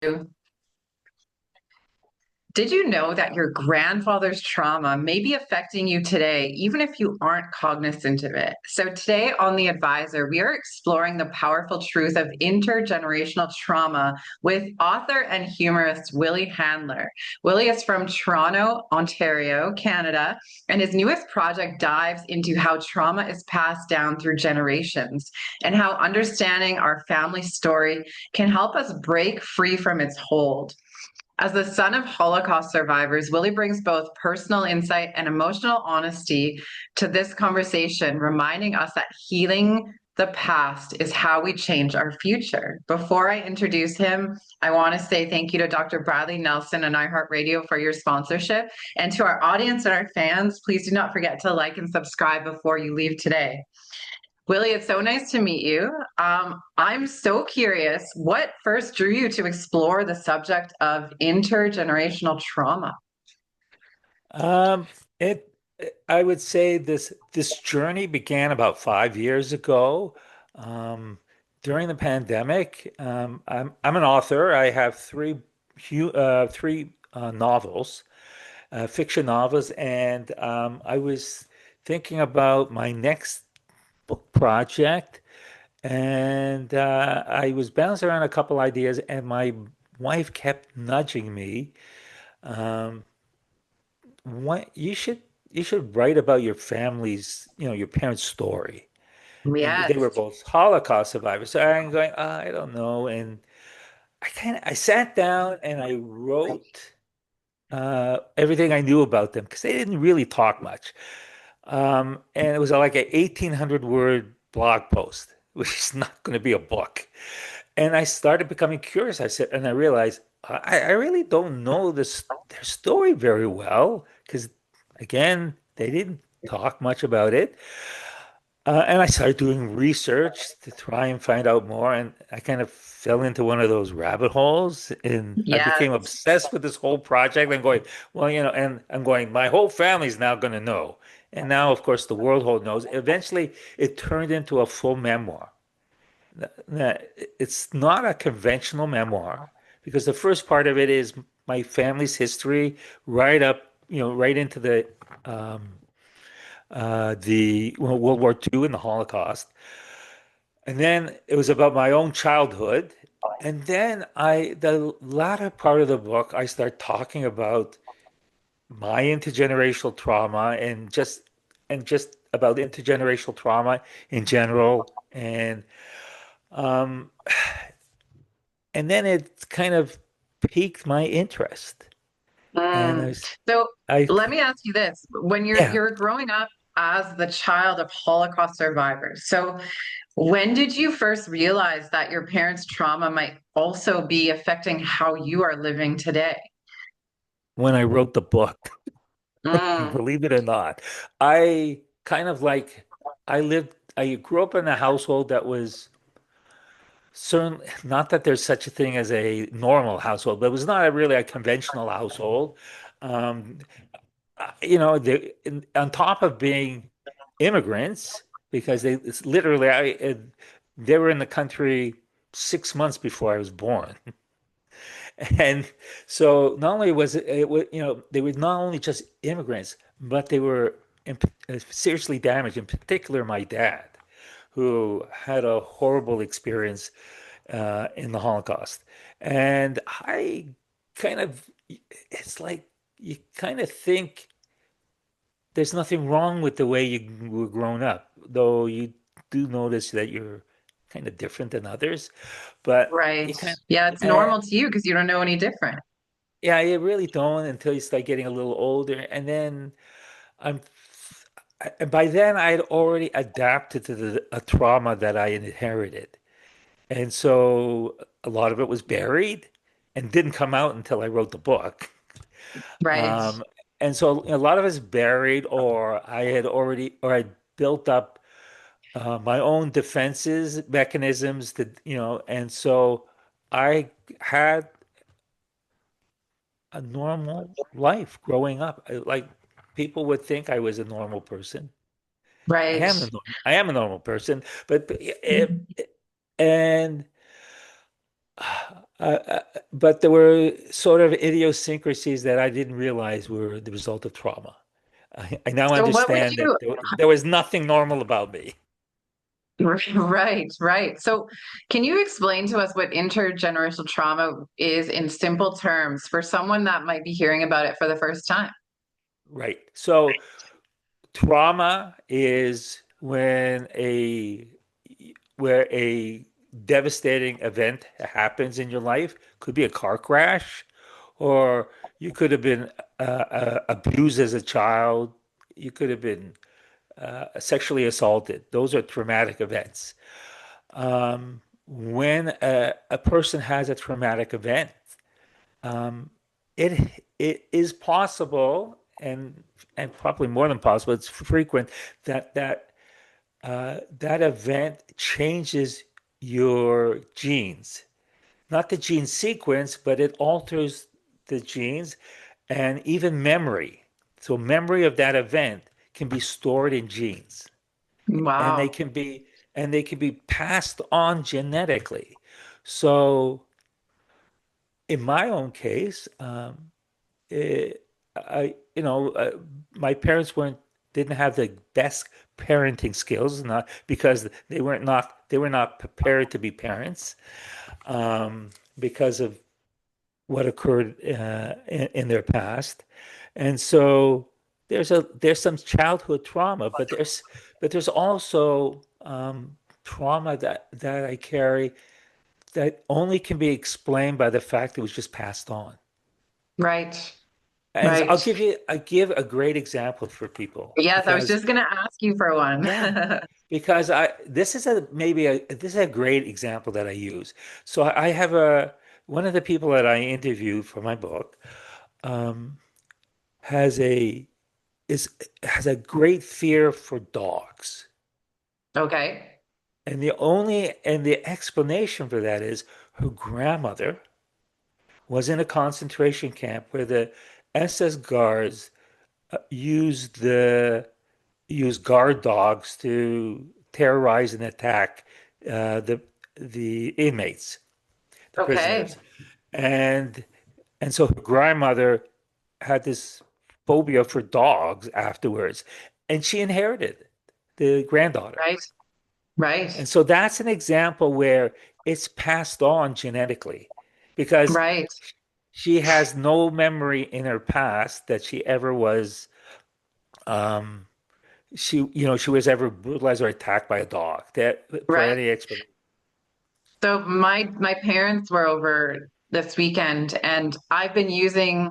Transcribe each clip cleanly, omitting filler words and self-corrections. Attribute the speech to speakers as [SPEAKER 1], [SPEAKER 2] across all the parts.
[SPEAKER 1] Did you know that your grandfather's trauma may be affecting you today, even if you aren't cognizant of it? So, today on The Advisor, we are exploring the powerful truth of intergenerational trauma with author and humorist Willie Handler. Willie is from Toronto, Ontario, Canada, and his newest project dives into how trauma is passed down through generations and how understanding our family story can help us break free from its hold. As the son of Holocaust survivors, Willie brings both personal insight and emotional honesty to this conversation, reminding us that healing the past is how we change our future. Before I introduce him, I want to say thank you to Dr. Bradley Nelson and iHeartRadio for your sponsorship. And to our audience and our fans, please do not forget to like and subscribe before you leave today. Willie, it's so nice to meet you. I'm so curious, what first drew you to explore the subject of intergenerational trauma?
[SPEAKER 2] Um, it, I would say this journey began about 5 years ago. Um, During the pandemic, I'm an author. I have three novels, fiction novels, and I was thinking about my next book project, and I was bouncing around a couple ideas, and my wife kept nudging me. Um, what you should write about your family's, your parents' story. And they were
[SPEAKER 1] Yes.
[SPEAKER 2] both Holocaust survivors. So I'm going, I don't know. And I sat down and I wrote everything I knew about them because they didn't really talk much. And it was like an 1,800 word blog post, which is not going to be a book. And I started becoming curious. And I realized I really don't know their story very well because, again, they didn't talk much about it. And I started doing research to try and find out more. And I kind of fell into one of those rabbit holes. And I became
[SPEAKER 1] Yes.
[SPEAKER 2] obsessed with this whole project. I'm going, well, and I'm going, my whole family's now going to know. And now, of course, the world whole knows. Eventually, it turned into a full memoir. It's not a conventional memoir because the first part of it is my family's history, right up, right into um, the World War II and the Holocaust. And then it was about my own childhood. And then the latter part of the book, I start talking about my intergenerational trauma and just about intergenerational trauma in general. Um, and then it kind of piqued my interest. And
[SPEAKER 1] Mm. So
[SPEAKER 2] I,
[SPEAKER 1] let me ask you this. When
[SPEAKER 2] yeah,
[SPEAKER 1] you're growing up as the child of Holocaust survivors, so when did you first realize that your parents' trauma might also be affecting how you are living today?
[SPEAKER 2] when I wrote the book,
[SPEAKER 1] Mm.
[SPEAKER 2] believe it or not, I kind of like, I grew up in a household that was certainly not that there's such a thing as a normal household, but it was not really a conventional household. Um, on top of being immigrants, because it's literally, they were in the country 6 months before I was born. And so not only was they were not only just immigrants, but they were seriously damaged, in particular my dad, who had a horrible experience in the Holocaust. And it's like you kind of think there's nothing wrong with the way you were grown up, though you do notice that you're kind of different than others. But
[SPEAKER 1] Right.
[SPEAKER 2] you kind
[SPEAKER 1] Yeah, it's
[SPEAKER 2] of,
[SPEAKER 1] normal to you because you don't know any different.
[SPEAKER 2] yeah, you really don't until you start getting a little older. And then I'm, and by then I'd already adapted to a trauma that I inherited. And so a lot of it was buried and didn't come out until I wrote the book.
[SPEAKER 1] Right.
[SPEAKER 2] Um, and so a lot of it's buried, or I built up my own defenses mechanisms and so I had a normal life growing up. Like people would think I was a normal person.
[SPEAKER 1] Right.
[SPEAKER 2] I am a normal person, but
[SPEAKER 1] Mhm.
[SPEAKER 2] and But there were sort of idiosyncrasies that I didn't realize were the result of trauma. I now
[SPEAKER 1] So what would
[SPEAKER 2] understand that
[SPEAKER 1] you,
[SPEAKER 2] there was nothing normal about me.
[SPEAKER 1] right, right. So can you explain to us what intergenerational trauma is in simple terms for someone that might be hearing about it for the first time?
[SPEAKER 2] Right. So trauma is where a devastating event happens in your life. Could be a car crash, or you could have been abused as a child. You could have been sexually assaulted. Those are traumatic events. When a person has a traumatic event, um, it is possible and probably more than possible. It's frequent that event changes your genes, not the gene sequence, but it alters the genes and even memory. So memory of that event can be stored in genes, and they
[SPEAKER 1] Wow.
[SPEAKER 2] can be and they can be passed on genetically. So in my own case, eh, my parents weren't didn't have the best parenting skills, not because they were not prepared to be parents, because of what occurred in their past, and so there's some childhood trauma, but there's also trauma that I carry that only can be explained by the fact it was just passed on.
[SPEAKER 1] Right,
[SPEAKER 2] And
[SPEAKER 1] right.
[SPEAKER 2] I give a great example for people
[SPEAKER 1] Yes, I was
[SPEAKER 2] because
[SPEAKER 1] just going to ask you for one.
[SPEAKER 2] yeah, because I this is a maybe a this is a great example that I use. So I have a one of the people that I interviewed for my book um, has a is has a great fear for dogs.
[SPEAKER 1] Okay,
[SPEAKER 2] And the explanation for that is her grandmother was in a concentration camp where the SS guards used guard dogs to terrorize and attack the inmates, the
[SPEAKER 1] okay,
[SPEAKER 2] prisoners, and and so her grandmother had this phobia for dogs afterwards, and she inherited the granddaughter.
[SPEAKER 1] right, right,
[SPEAKER 2] And so that's an example where it's passed on genetically because
[SPEAKER 1] right.
[SPEAKER 2] she has no memory in her past that she ever was um, she was ever brutalized or attacked by a dog that for
[SPEAKER 1] Right.
[SPEAKER 2] any explanation.
[SPEAKER 1] So my parents were over this weekend and I've been using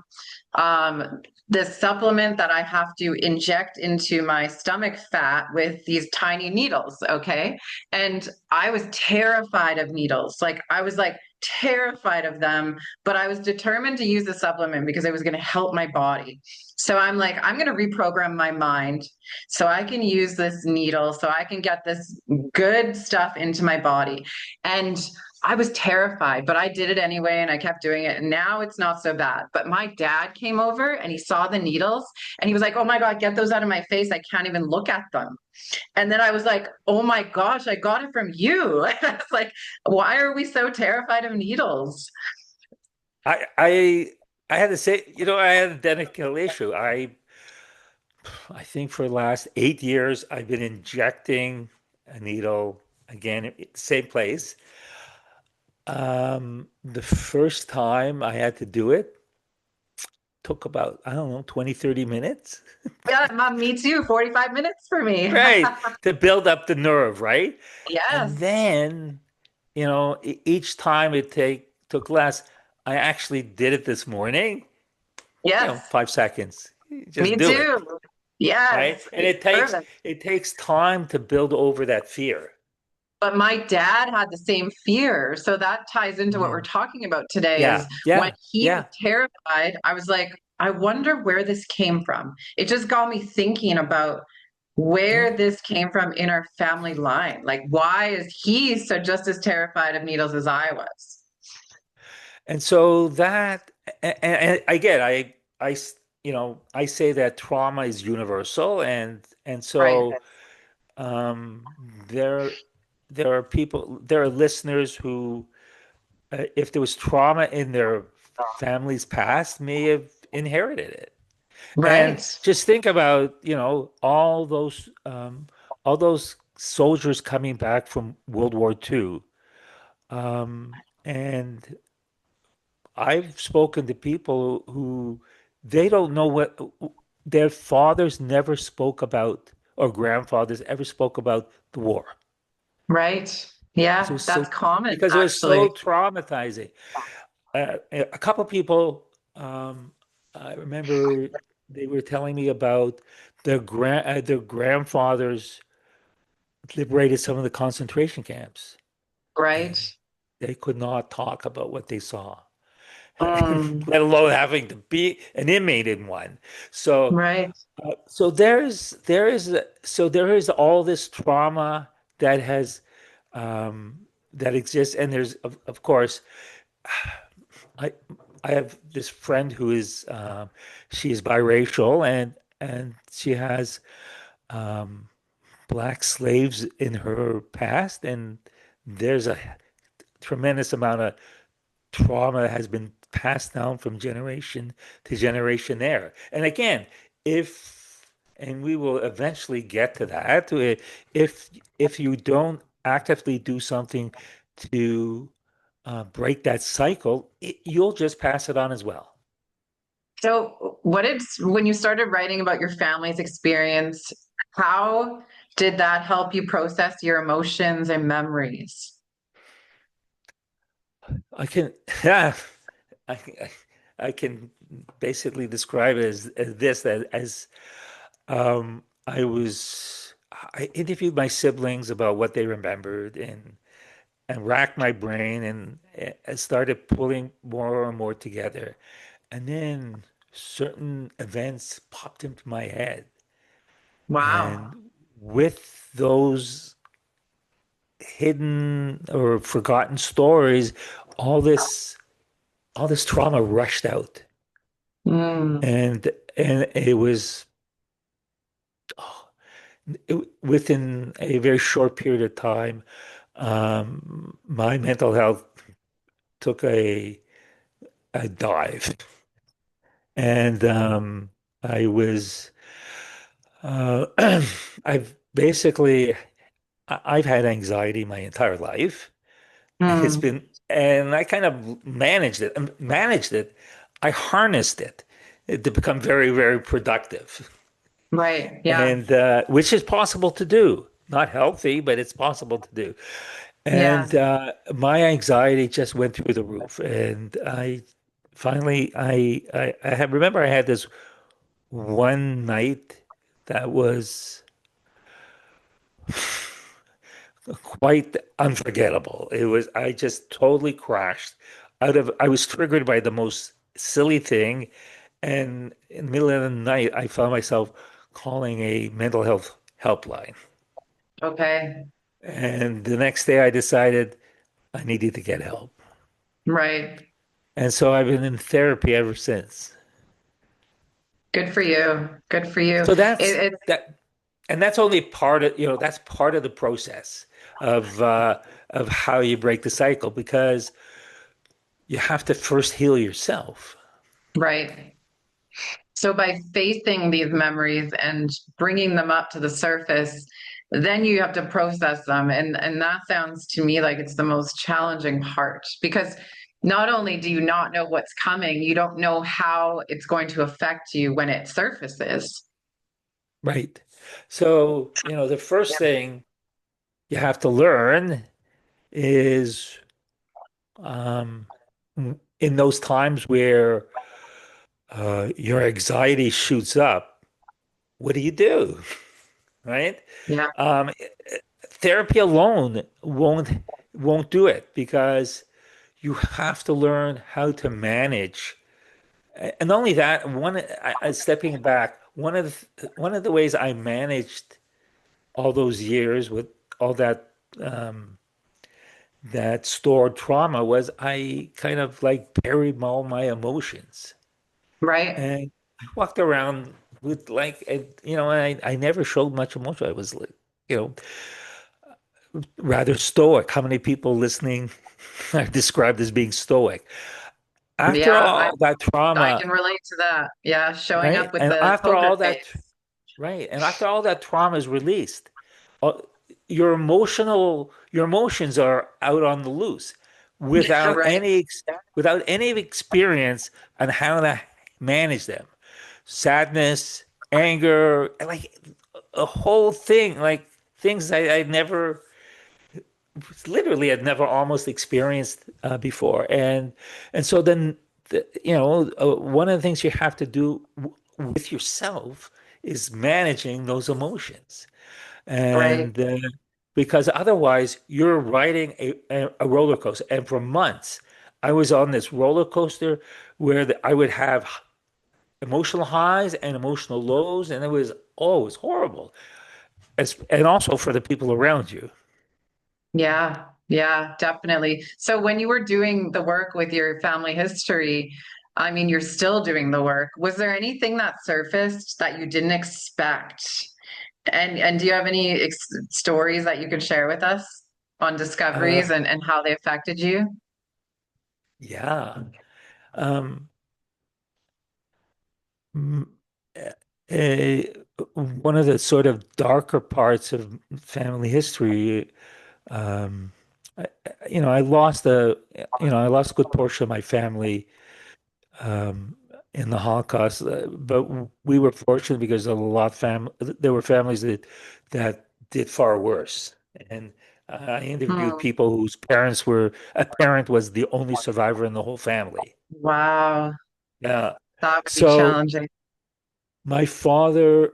[SPEAKER 1] this supplement that I have to inject into my stomach fat with these tiny needles, okay? And I was terrified of needles. Like I was like terrified of them, but I was determined to use the supplement because it was going to help my body. So I'm like, I'm going to reprogram my mind so I can use this needle so I can get this good stuff into my body. And I was terrified, but I did it anyway and I kept doing it. And now it's not so bad. But my dad came over and he saw the needles and he was like, oh my God, get those out of my face. I can't even look at them. And then I was like, oh my gosh, I got it from you. I was like, why are we so terrified of needles?
[SPEAKER 2] I I I had to say, I had a identical issue. I think for the last 8 years I've been injecting a needle again, same place. The first time I had to do it took about, I don't know, 20, 30 minutes.
[SPEAKER 1] Yeah, mom, me too. 45 minutes for me.
[SPEAKER 2] Right. To build up the nerve, right? And
[SPEAKER 1] Yes.
[SPEAKER 2] then, each time took less. I actually did it this morning,
[SPEAKER 1] Yes.
[SPEAKER 2] 5 seconds. Just
[SPEAKER 1] Me
[SPEAKER 2] do
[SPEAKER 1] too.
[SPEAKER 2] it, right?
[SPEAKER 1] Yes.
[SPEAKER 2] And
[SPEAKER 1] Perfect.
[SPEAKER 2] it takes time to build over that fear.
[SPEAKER 1] But my dad had the same fear. So that ties into what we're
[SPEAKER 2] Mm.
[SPEAKER 1] talking about today is
[SPEAKER 2] Yeah,
[SPEAKER 1] when
[SPEAKER 2] yeah,
[SPEAKER 1] he was
[SPEAKER 2] yeah.
[SPEAKER 1] terrified, I was like, I wonder where this came from. It just got me thinking about
[SPEAKER 2] Yeah.
[SPEAKER 1] where this came from in our family line. Like, why is he so just as terrified of needles as I was?
[SPEAKER 2] And so and again, I say that trauma is universal, and
[SPEAKER 1] Right.
[SPEAKER 2] so um, there, there are listeners who if there was trauma in their family's past, may have inherited it. And
[SPEAKER 1] Right.
[SPEAKER 2] just think about, all those soldiers coming back from World War II. And I've spoken to people who they don't know what their fathers never spoke about or grandfathers ever spoke about the war.
[SPEAKER 1] Right.
[SPEAKER 2] Because it
[SPEAKER 1] Yeah,
[SPEAKER 2] was
[SPEAKER 1] that's
[SPEAKER 2] so
[SPEAKER 1] common
[SPEAKER 2] because it was
[SPEAKER 1] actually.
[SPEAKER 2] so traumatizing. A couple people, um, I remember they were telling me about their grandfathers liberated some of the concentration camps,
[SPEAKER 1] Right.
[SPEAKER 2] and they could not talk about what they saw,
[SPEAKER 1] Mm,
[SPEAKER 2] let alone having to be an inmate in one. So,
[SPEAKER 1] right.
[SPEAKER 2] there is all this trauma that has that exists, and there's of course. I I have this friend who is she is biracial, and she has um, black slaves in her past, and there's a tremendous amount of trauma that has been passed down from generation to generation there. And again, if and we will eventually get to that, if if you don't actively do something to break that cycle, you'll just pass it on as well.
[SPEAKER 1] So, when you started writing about your family's experience, how did that help you process your emotions and memories?
[SPEAKER 2] I can, yeah, I, I can basically describe it as this, that as I interviewed my siblings about what they remembered and racked my brain and I started pulling more and more together. And then certain events popped into my head.
[SPEAKER 1] Wow.
[SPEAKER 2] And with those hidden or forgotten stories, all this all this trauma rushed out.
[SPEAKER 1] Mm,
[SPEAKER 2] And it was oh, within a very short period of time, my mental health took a dive. And I was uh, I've basically I've had anxiety my entire life. It's
[SPEAKER 1] mm,
[SPEAKER 2] been, and I kind of managed it. I harnessed it to become very, very productive,
[SPEAKER 1] right. Yeah.
[SPEAKER 2] and which is possible to do. Not healthy, but it's possible to do.
[SPEAKER 1] Yeah.
[SPEAKER 2] And my anxiety just went through the roof. And remember I had this one night that was quite unforgettable. I just totally crashed I was triggered by the most silly thing. And in the middle of the night, I found myself calling a mental health helpline.
[SPEAKER 1] Okay.
[SPEAKER 2] And the next day I decided I needed to get help.
[SPEAKER 1] Right.
[SPEAKER 2] And so I've been in therapy ever since.
[SPEAKER 1] Good for you. Good for you.
[SPEAKER 2] So that's
[SPEAKER 1] It,
[SPEAKER 2] that, and that's only part of, that's part of the process of how you break the cycle because you have to first heal yourself.
[SPEAKER 1] right. So by facing these memories and bringing them up to the surface, then you have to process them. And that sounds to me like it's the most challenging part because not only do you not know what's coming, you don't know how it's going to affect you when it surfaces.
[SPEAKER 2] Right. So, the first thing you have to learn is um, in those times where your anxiety shoots up, what do you do? Right?
[SPEAKER 1] Yeah.
[SPEAKER 2] Um, Therapy alone won't do it because you have to learn how to manage. And not only that, stepping back, one of the ways I managed all those years with all um, that stored trauma was I kind of like buried all my emotions.
[SPEAKER 1] Right.
[SPEAKER 2] And I walked around with like, I never showed much emotion. I was like, you know, rather stoic. How many people listening are described as being stoic? After
[SPEAKER 1] Yeah,
[SPEAKER 2] all that
[SPEAKER 1] I
[SPEAKER 2] trauma,
[SPEAKER 1] can relate to that. Yeah, showing
[SPEAKER 2] right?
[SPEAKER 1] up with
[SPEAKER 2] And
[SPEAKER 1] the
[SPEAKER 2] after
[SPEAKER 1] poker
[SPEAKER 2] all that,
[SPEAKER 1] face.
[SPEAKER 2] right? And after all that trauma is released, uh, your emotions are out on the loose without
[SPEAKER 1] Right.
[SPEAKER 2] without any experience on how to manage them. Sadness, anger, like a whole thing, like things I never, literally had never almost experienced before. And so then, one of the things you have to do with yourself is managing those emotions.
[SPEAKER 1] Right.
[SPEAKER 2] And because otherwise you're riding a roller coaster. And for months, I was on this roller coaster where I would have emotional highs and emotional lows, and it was horrible. And also for the people around you.
[SPEAKER 1] Yeah, yeah, definitely. So when you were doing the work with your family history, I mean, you're still doing the work. Was there anything that surfaced that you didn't expect? And do you have any stories that you could share with us on
[SPEAKER 2] Uh,
[SPEAKER 1] discoveries and how they affected you?
[SPEAKER 2] yeah. Um, mm, uh, uh, One of the sort of darker parts of family history, um, I lost I lost a good portion of my family in the Holocaust, but we were fortunate because there were families that did far worse. And I interviewed
[SPEAKER 1] Hmm.
[SPEAKER 2] people whose a parent was the only survivor in the whole family.
[SPEAKER 1] Wow,
[SPEAKER 2] Yeah.
[SPEAKER 1] that would be
[SPEAKER 2] So
[SPEAKER 1] challenging.
[SPEAKER 2] my father,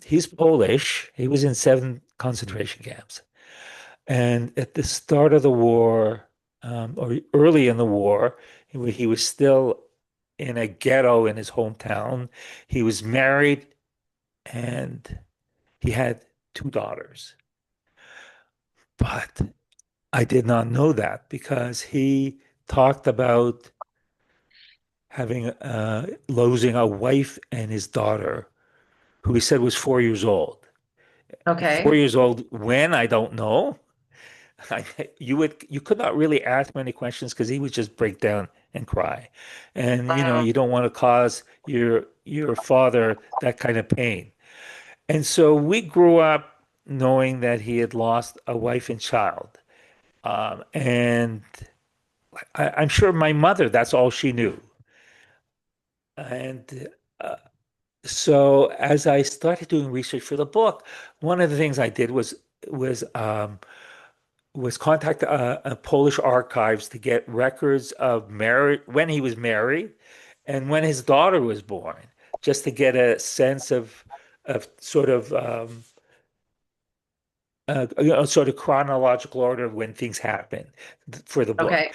[SPEAKER 2] he's Polish. He was in 7 concentration camps. And at the start of the war, or early in the war, he was still in a ghetto in his hometown. He was married and he had 2 daughters. But I did not know that because he talked about having losing a wife and his daughter, who he said was 4 years old. 4
[SPEAKER 1] Okay.
[SPEAKER 2] years old when, I don't know. You could not really ask many questions because he would just break down and cry. And
[SPEAKER 1] Wow.
[SPEAKER 2] you don't want to cause your father that kind of pain. And so we grew up knowing that he had lost a wife and child. And I'm sure my mother, that's all she knew. And so as I started doing research for the book, one of the things I did was um, was contact Polish archives to get records of marriage when he was married and when his daughter was born, just to get a sense of sort of sort of chronological order of when things happen for the book.
[SPEAKER 1] Okay.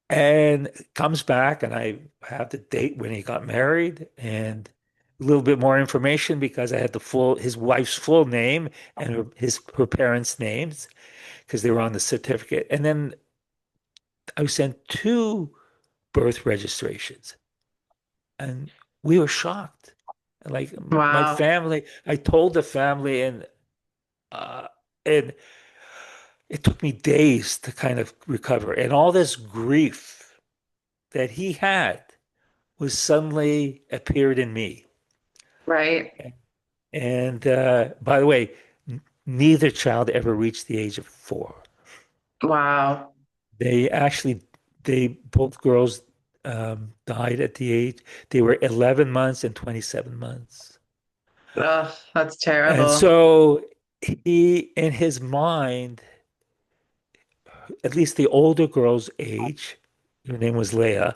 [SPEAKER 2] And comes back, and I have the date when he got married and a little bit more information because I had his wife's full name and her parents' names because they were on the certificate. And then I was sent 2 birth registrations, and we were shocked. Like my
[SPEAKER 1] Wow.
[SPEAKER 2] family, I told the family, uh, and it took me days to kind of recover. And all this grief that he had was suddenly appeared in me.
[SPEAKER 1] Right.
[SPEAKER 2] And by the way, neither child ever reached the age of 4.
[SPEAKER 1] Wow.
[SPEAKER 2] They actually, both girls died at the age, they were 11 months and 27 months.
[SPEAKER 1] Ugh, that's
[SPEAKER 2] And
[SPEAKER 1] terrible.
[SPEAKER 2] so he, in his mind, at least the older girl's age, her name was Leah,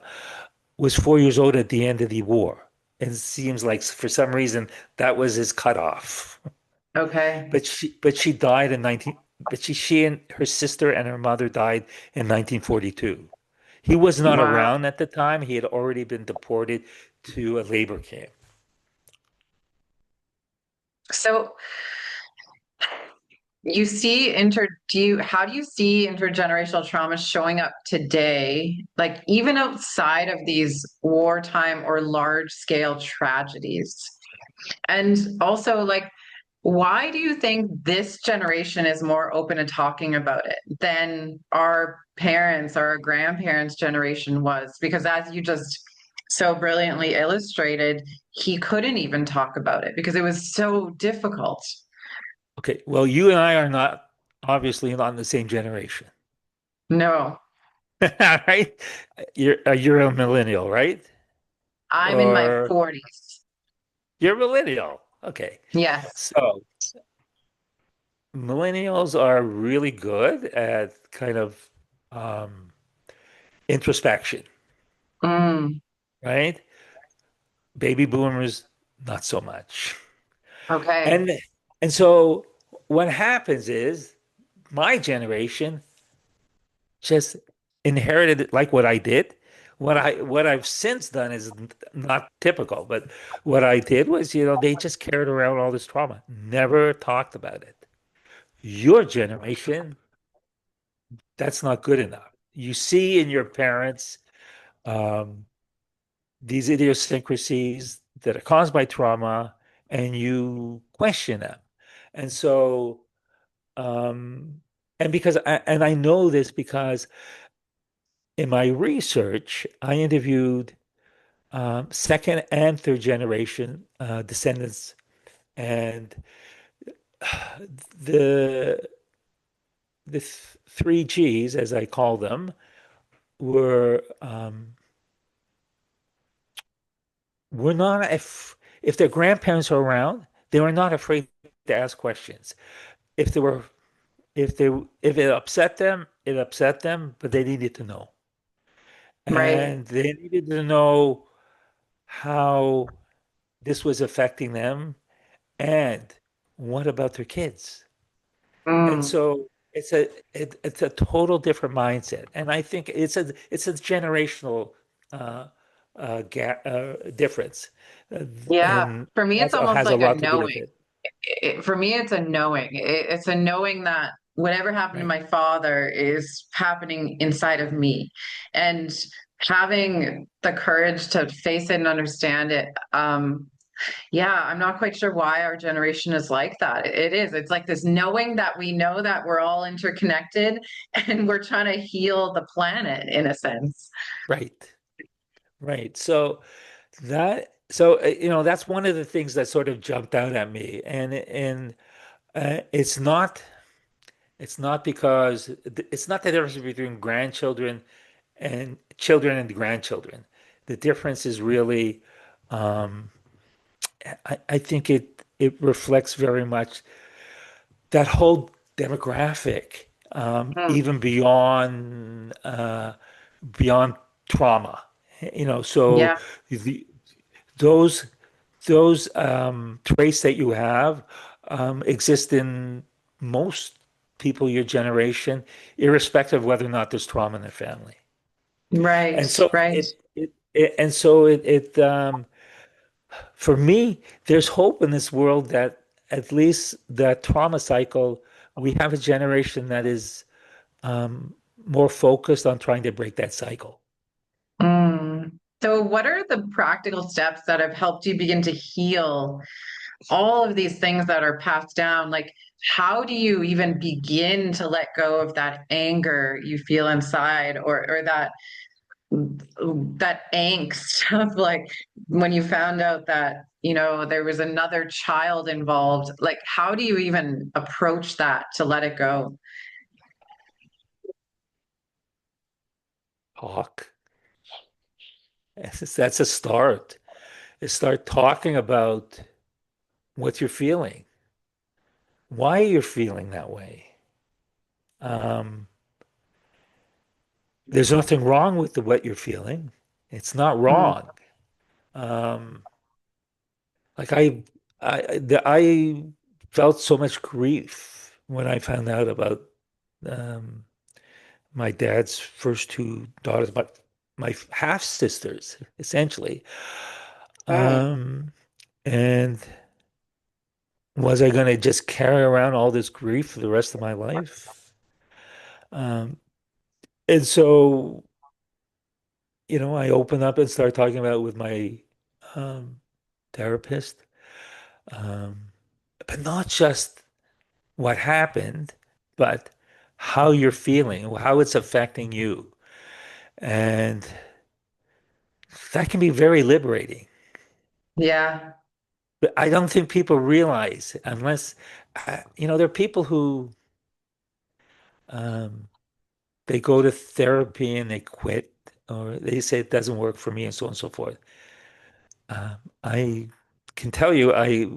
[SPEAKER 2] was 4 years old at the end of the war. And it seems like for some reason that was his cutoff.
[SPEAKER 1] Okay.
[SPEAKER 2] But she died in 19, but she and her sister and her mother died in 1942. He was not
[SPEAKER 1] Wow.
[SPEAKER 2] around at the time. He had already been deported to a labor camp.
[SPEAKER 1] So you see how do you see intergenerational trauma showing up today, like even outside of these wartime or large scale tragedies? And also like Why do you think this generation is more open to talking about it than our parents or our grandparents' generation was? Because as you just so brilliantly illustrated, he couldn't even talk about it because it was so difficult.
[SPEAKER 2] Okay, well, you and I are not obviously not in the same generation,
[SPEAKER 1] No,
[SPEAKER 2] right? You're a millennial, right?
[SPEAKER 1] I'm in my
[SPEAKER 2] Or
[SPEAKER 1] 40s.
[SPEAKER 2] you're a millennial. Okay.
[SPEAKER 1] Yes.
[SPEAKER 2] So millennials are really good at kind of um, introspection,
[SPEAKER 1] Mm,
[SPEAKER 2] right? Baby boomers, not so much.
[SPEAKER 1] okay.
[SPEAKER 2] And and so what happens is my generation just inherited like what I did. What I've since done is not typical, but what I did was, they just carried around all this trauma, never talked about it. Your generation, that's not good enough. You see in your parents um, these idiosyncrasies that are caused by trauma, and you question them. And so, um, and I know this because in my research, I interviewed second and third generation descendants, and the three G's, as I call them, were not if their grandparents are around, they were not afraid to ask questions. If they were if it upset them, it upset them, but they needed to know,
[SPEAKER 1] Right.
[SPEAKER 2] and they needed to know how this was affecting them, and what about their kids? And
[SPEAKER 1] Mm,
[SPEAKER 2] so it's a total different mindset, and I think it's a generational uh, difference,
[SPEAKER 1] yeah.
[SPEAKER 2] and
[SPEAKER 1] For me, it's
[SPEAKER 2] that
[SPEAKER 1] almost
[SPEAKER 2] has a
[SPEAKER 1] like a
[SPEAKER 2] lot to do with
[SPEAKER 1] knowing.
[SPEAKER 2] it,
[SPEAKER 1] For me, it's a knowing. It's a knowing that whatever happened to
[SPEAKER 2] right?
[SPEAKER 1] my father is happening inside of me, and having the courage to face it and understand it. Yeah, I'm not quite sure why our generation is like that. It is. It's like this knowing that we know that we're all interconnected, and we're trying to heal the planet in a sense.
[SPEAKER 2] Right, right. So that's one of the things that sort of jumped out at me, and it's not because it's not the difference between grandchildren and children and grandchildren. The difference is really, um, I think it reflects very much that whole demographic,
[SPEAKER 1] Mm,
[SPEAKER 2] even beyond trauma. So
[SPEAKER 1] yeah.
[SPEAKER 2] the, those traits that you have exist in most people your generation, irrespective of whether or not there's trauma in their family.
[SPEAKER 1] Right.
[SPEAKER 2] And so
[SPEAKER 1] Right.
[SPEAKER 2] for me, there's hope in this world that at least the trauma cycle, we have a generation that is um, more focused on trying to break that cycle.
[SPEAKER 1] Mm. So, what are the practical steps that have helped you begin to heal all of these things that are passed down? Like, how do you even begin to let go of that anger you feel inside, or that angst of like when you found out that there was another child involved? Like, how do you even approach that to let it go?
[SPEAKER 2] Talk. That's a start. Start talking about what you're feeling, why you're feeling that way. Um, there's nothing wrong with what you're feeling. It's not
[SPEAKER 1] Mm,
[SPEAKER 2] wrong. Um, like I felt so much grief when I found out about um, my dad's first two daughters, my half sisters, essentially.
[SPEAKER 1] mm,
[SPEAKER 2] Um, and was I going to just carry around all this grief for the rest of my life? Um, and so, I opened up and started talking about it with my um, therapist. Um, but not just what happened, but how you're feeling, how it's affecting you. And that can be very liberating.
[SPEAKER 1] Yeah.
[SPEAKER 2] But I don't think people realize unless, there are people who um, they go to therapy and they quit, or they say it doesn't work for me, and so on and so forth. I can tell you, I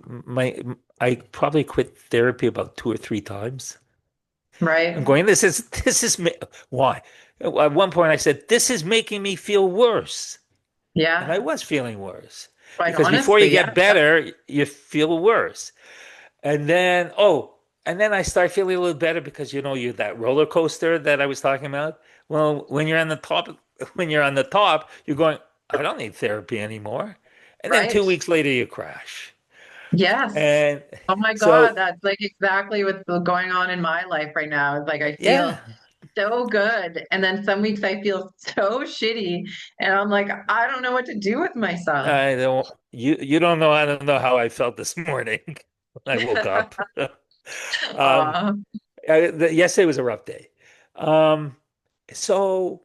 [SPEAKER 2] probably quit therapy about 2 or 3 times. I'm
[SPEAKER 1] Right.
[SPEAKER 2] going, why? At one point I said, this is making me feel worse. And I
[SPEAKER 1] Yeah.
[SPEAKER 2] was feeling worse
[SPEAKER 1] Quite
[SPEAKER 2] because before you
[SPEAKER 1] honestly, yeah.
[SPEAKER 2] get better, you feel worse. And then, and then I start feeling a little better because you're that roller coaster that I was talking about. Well, when you're on the top, you're going, I don't need therapy anymore. And then two
[SPEAKER 1] Right.
[SPEAKER 2] weeks later, you crash.
[SPEAKER 1] Yes.
[SPEAKER 2] And
[SPEAKER 1] Oh my God,
[SPEAKER 2] so,
[SPEAKER 1] that's like exactly what's going on in my life right now. Like I feel
[SPEAKER 2] yeah,
[SPEAKER 1] so good. And then some weeks I feel so shitty. And I'm like, I don't know what to do with myself.
[SPEAKER 2] you don't know how I felt this morning. when I woke up. Um,
[SPEAKER 1] Aw,
[SPEAKER 2] Yesterday was a rough day. Um, so,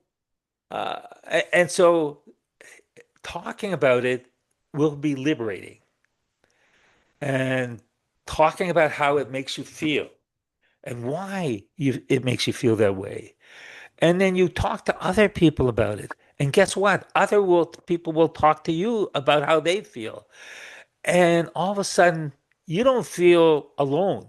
[SPEAKER 2] and so talking about it will be liberating, and talking about how it makes you feel and why it makes you feel that way. And then you talk to other people about it. And guess what? People will talk to you about how they feel. And all of a sudden, you don't feel alone.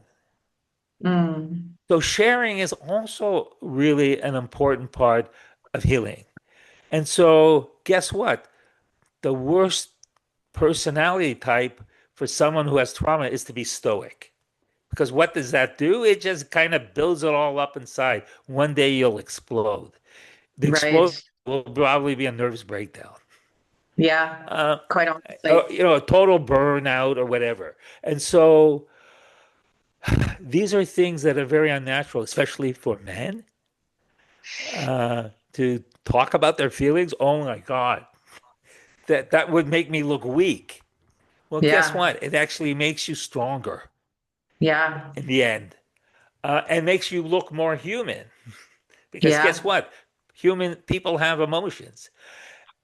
[SPEAKER 1] mm,
[SPEAKER 2] So sharing is also really an important part of healing. And so, guess what? The worst personality type for someone who has trauma is to be stoic. Because what does that do? It just kind of builds it all up inside. One day you'll explode. The
[SPEAKER 1] right.
[SPEAKER 2] explosion will probably be a nervous breakdown.
[SPEAKER 1] Yeah,
[SPEAKER 2] Uh,
[SPEAKER 1] quite honestly.
[SPEAKER 2] a total burnout or whatever. And so these are things that are very unnatural, especially for men, to talk about their feelings. Oh my God, that would make me look weak. Well, guess
[SPEAKER 1] Yeah,
[SPEAKER 2] what? It actually makes you stronger
[SPEAKER 1] yeah,
[SPEAKER 2] in the end, and makes you look more human. Because guess
[SPEAKER 1] yeah,
[SPEAKER 2] what? Human people have emotions.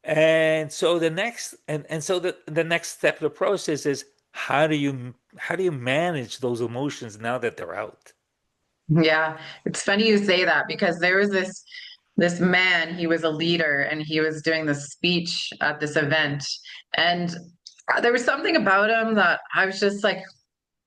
[SPEAKER 2] And so the next step of the process is how do you manage those emotions now that they're out?
[SPEAKER 1] yeah. It's funny you say that because there was this man, he was a leader and he was doing this speech at this event. And there was something about him that I was just like,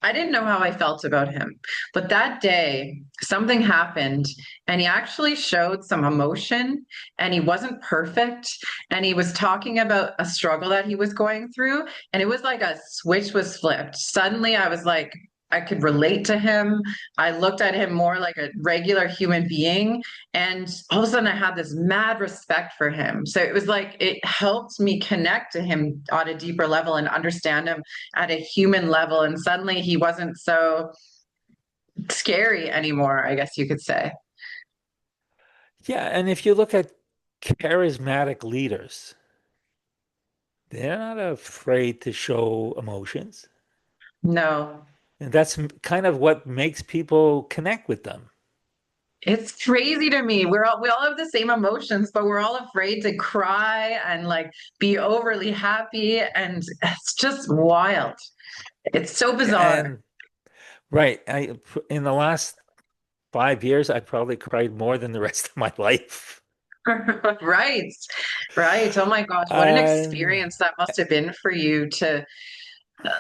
[SPEAKER 1] I didn't know how I felt about him. But that day, something happened and he actually showed some emotion and he wasn't perfect. And he was talking about a struggle that he was going through. And it was like a switch was flipped. Suddenly, I was like, I could relate to him. I looked at him more like a regular human being. And all of a sudden, I had this mad respect for him. So it was like it helped me connect to him on a deeper level and understand him at a human level. And suddenly he wasn't so scary anymore, I guess you could say.
[SPEAKER 2] Yeah, and if you look at charismatic leaders, they're not afraid to show emotions.
[SPEAKER 1] No,
[SPEAKER 2] And that's kind of what makes people connect with them.
[SPEAKER 1] it's crazy to me. We all have the same emotions, but we're all afraid to cry and like be overly happy. And it's just wild. It's so
[SPEAKER 2] Yeah,
[SPEAKER 1] bizarre.
[SPEAKER 2] and right, in the last 5 years, I probably cried more than the rest of my life.
[SPEAKER 1] Right. Right. Oh my gosh. What an
[SPEAKER 2] And
[SPEAKER 1] experience that must have been for you to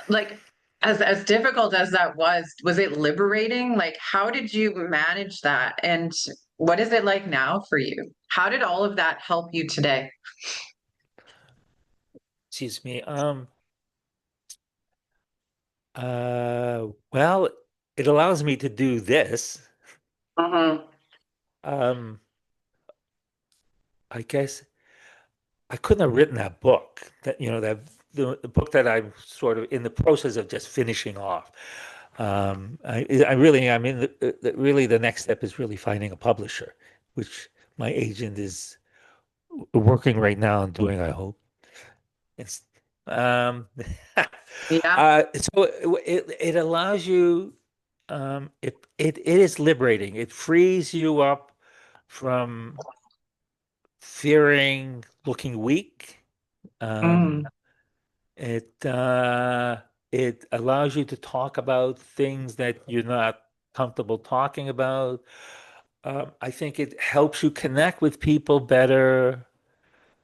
[SPEAKER 1] like as difficult as that was it liberating? Like how did you manage that? And what is it like now for you? How did all of that help you today?
[SPEAKER 2] excuse me, well, it allows me to do this.
[SPEAKER 1] Hmm.
[SPEAKER 2] Um, I guess I couldn't have written that book the book that I'm sort of in the process of just finishing off. Really the next step is really finding a publisher, which my agent is working right now on doing, I hope. It's Um,
[SPEAKER 1] Yeah.
[SPEAKER 2] so it allows you, it is liberating. It frees you up from fearing looking weak.
[SPEAKER 1] Mm.
[SPEAKER 2] Um, it it allows you to talk about things that you're not comfortable talking about. I think it helps you connect with people better,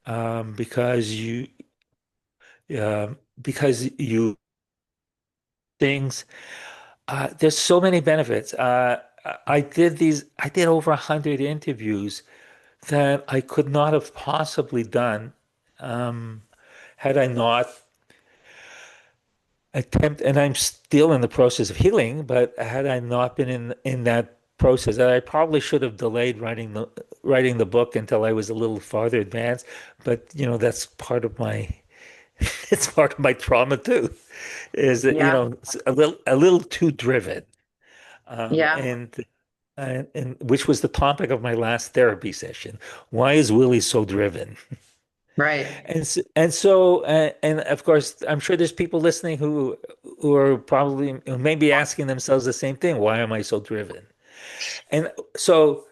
[SPEAKER 2] because you things. There's so many benefits. I did over 100 interviews that I could not have possibly done, um, had I not and I'm still in the process of healing, but had I not been in that process, I probably should have delayed writing the book until I was a little farther advanced. But that's part of my it's part of my trauma too, is that
[SPEAKER 1] Yeah.
[SPEAKER 2] it's a little too driven,
[SPEAKER 1] Yeah.
[SPEAKER 2] and which was the topic of my last therapy session. Why is Willie so driven?
[SPEAKER 1] Right.
[SPEAKER 2] And of course, I'm sure there's people listening who are probably who may be asking themselves the same thing. Why am I so driven? And so,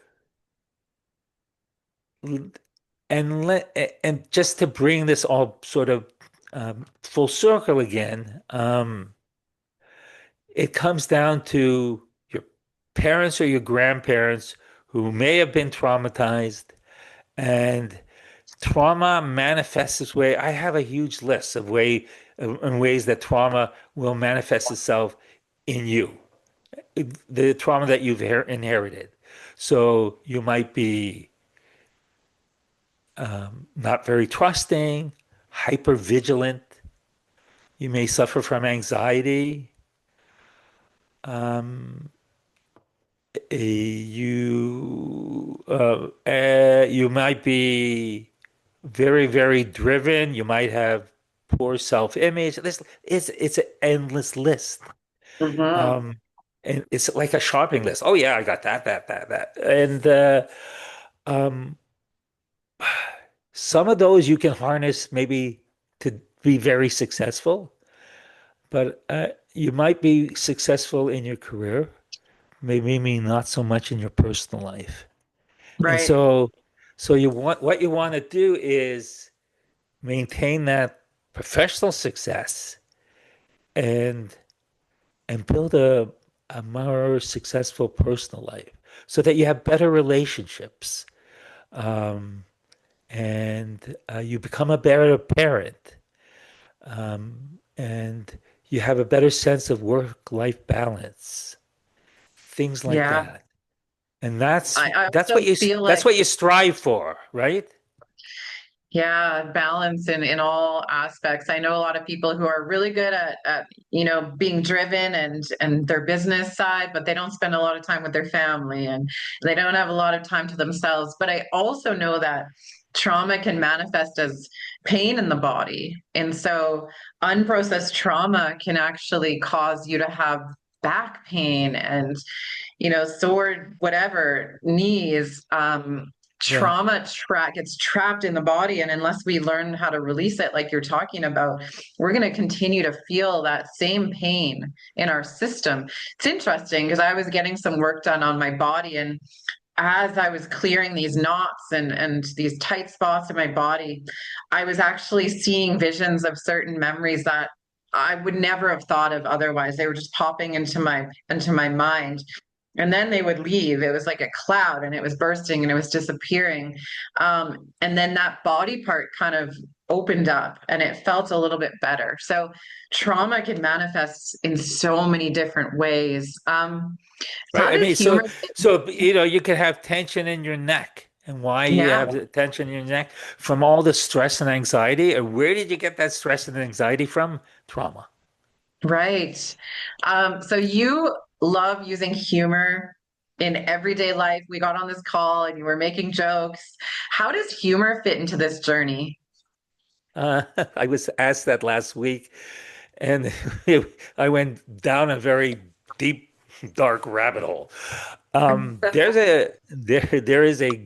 [SPEAKER 2] and just to bring this all sort of full circle again, it comes down to your parents or your grandparents who may have been traumatized, and trauma manifests its way. I have a huge list of in ways that trauma will manifest itself in you, the trauma that you've inherited. So you might be not very trusting, hyper vigilant. You may suffer from anxiety. Um, you might be very, very driven. You might have poor self-image. It's an endless list.
[SPEAKER 1] Hmm.
[SPEAKER 2] Um, and it's like a shopping list. Oh yeah, I got that, that, that, that. And um, some of those you can harness maybe to be very successful, but you might be successful in your career, maybe not so much in your personal life. And
[SPEAKER 1] Right.
[SPEAKER 2] so what you want to do is maintain that professional success and build a more successful personal life so that you have better relationships, um, and you become a better parent, and you have a better sense of work-life balance, things like
[SPEAKER 1] Yeah.
[SPEAKER 2] that. And that's
[SPEAKER 1] I
[SPEAKER 2] that's
[SPEAKER 1] also
[SPEAKER 2] what you
[SPEAKER 1] feel
[SPEAKER 2] that's
[SPEAKER 1] like,
[SPEAKER 2] what you strive for, right?
[SPEAKER 1] yeah, balance in all aspects. I know a lot of people who are really good at being driven and their business side, but they don't spend a lot of time with their family and they don't have a lot of time to themselves. But I also know that trauma can manifest as pain in the body. And so unprocessed trauma can actually cause you to have back pain and sore, whatever, knees.
[SPEAKER 2] Yeah.
[SPEAKER 1] Gets trapped in the body, and unless we learn how to release it, like you're talking about, we're going to continue to feel that same pain in our system. It's interesting because I was getting some work done on my body, and as I was clearing these knots and these tight spots in my body, I was actually seeing visions of certain memories that I would never have thought of otherwise. They were just popping into my mind. And then they would leave. It was like a cloud and it was bursting and it was disappearing. And then that body part kind of opened up and it felt a little bit better. So trauma can manifest in so many different ways.
[SPEAKER 2] Right.
[SPEAKER 1] How
[SPEAKER 2] I
[SPEAKER 1] does
[SPEAKER 2] mean,
[SPEAKER 1] humor?
[SPEAKER 2] you could have tension in your neck. And why you
[SPEAKER 1] Yeah.
[SPEAKER 2] have the tension in your neck? From all the stress and anxiety. And where did you get that stress and anxiety from? Trauma.
[SPEAKER 1] Right. So you love using humor in everyday life. We got on this call and you were making jokes. How does humor fit into this journey?
[SPEAKER 2] Uh, I was asked that last week, and I went down a very deep, dark rabbit hole. There is a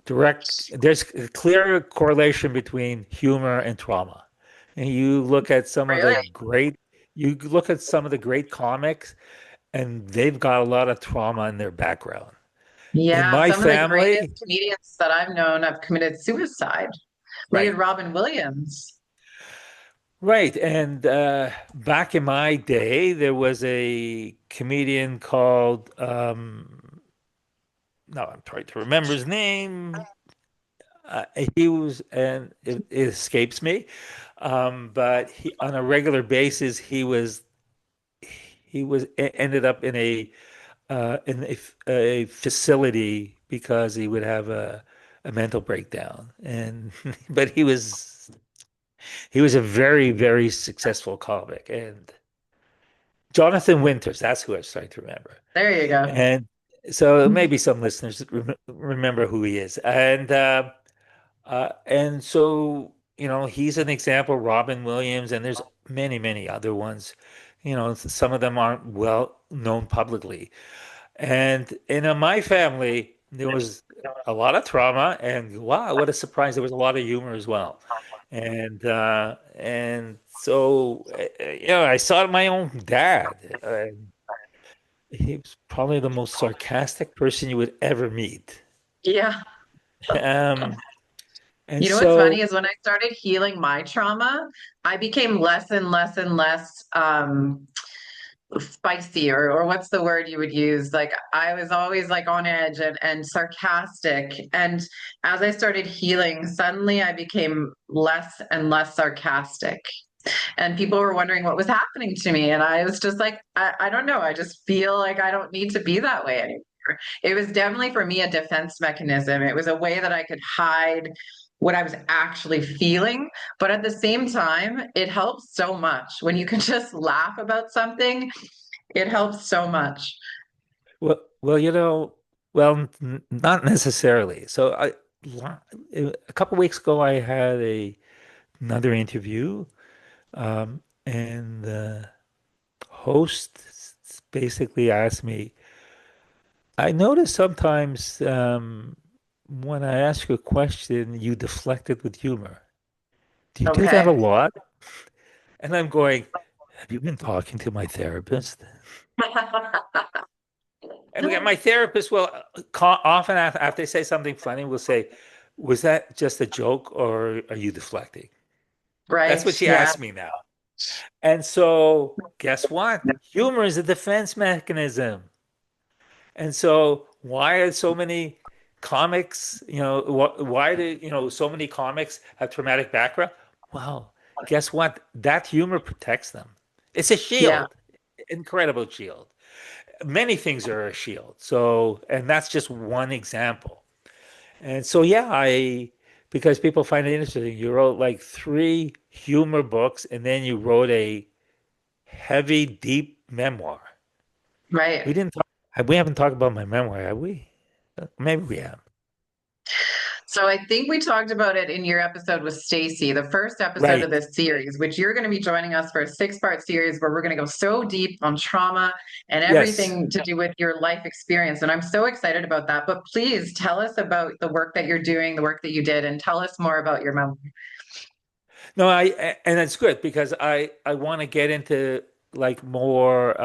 [SPEAKER 2] There's a clear correlation between humor and trauma. And
[SPEAKER 1] Really?
[SPEAKER 2] you look at some of the great comics, and they've got a lot of trauma in their background. In
[SPEAKER 1] Yeah,
[SPEAKER 2] my
[SPEAKER 1] some of the greatest
[SPEAKER 2] family,
[SPEAKER 1] comedians that I've known have committed suicide. Look at
[SPEAKER 2] right,
[SPEAKER 1] Robin Williams.
[SPEAKER 2] right. And back in my day, there was a comedian called, no, I'm trying to remember his name. He was, and it escapes me. But on a regular basis, ended up in a facility because he would have a mental breakdown, and but he was a very, very successful comic, and Jonathan Winters, that's who I was trying to remember.
[SPEAKER 1] There you go.
[SPEAKER 2] And so maybe some listeners remember who he is. And so, he's an example, Robin Williams, and there's many, many other ones. Some of them aren't well known publicly. And in my family, there was a lot of trauma, and wow, what a surprise! There was a lot of humor as well. And so, I saw my own dad. He was probably the most sarcastic person you would ever meet.
[SPEAKER 1] Yeah.
[SPEAKER 2] Um, and
[SPEAKER 1] You know what's funny
[SPEAKER 2] so,
[SPEAKER 1] is when I started healing my trauma, I became less and less and less spicy or what's the word you would use? Like I was always like on edge and sarcastic. And as I started healing, suddenly I became less and less sarcastic. And people were wondering what was happening to me. And I was just like, I don't know. I just feel like I don't need to be that way anymore. It was definitely for me a defense mechanism. It was a way that I could hide what I was actually feeling. But at the same time, it helps so much when you can just laugh about something. It helps so much.
[SPEAKER 2] well, not necessarily. So a couple weeks ago, I had another interview, and the host basically asked me, I notice sometimes when I ask you a question, you deflect it with humor. Do you do that a
[SPEAKER 1] Okay.
[SPEAKER 2] lot? And I'm going, have you been talking to my therapist? And again, my therapist will often after they say something funny, will say, was that just a joke or are you deflecting? That's
[SPEAKER 1] Right.
[SPEAKER 2] what she
[SPEAKER 1] Yeah.
[SPEAKER 2] asked me now. And so, guess what? Humor is a defense mechanism. And so, why are so many comics, why do, so many comics have traumatic background? Well, guess what? That humor protects them. It's a
[SPEAKER 1] Yeah.
[SPEAKER 2] shield, incredible shield. Many things are a shield. So, and that's just one example. And so, yeah, because people find it interesting, you wrote like three humor books and then you wrote a heavy, deep memoir. We
[SPEAKER 1] Right.
[SPEAKER 2] didn't talk, we haven't talked about my memoir, have we? Maybe we have.
[SPEAKER 1] So I think we talked about it in your episode with Stacy, the first episode of
[SPEAKER 2] Right.
[SPEAKER 1] this series, which you're going to be joining us for a 6-part series where we're going to go so deep on trauma and
[SPEAKER 2] Yes.
[SPEAKER 1] everything to do with your life experience. And I'm so excited about that. But please tell us about the work that you're doing, the work that you did, and tell us more about your memoir.
[SPEAKER 2] No, and it's good because I want to get into like more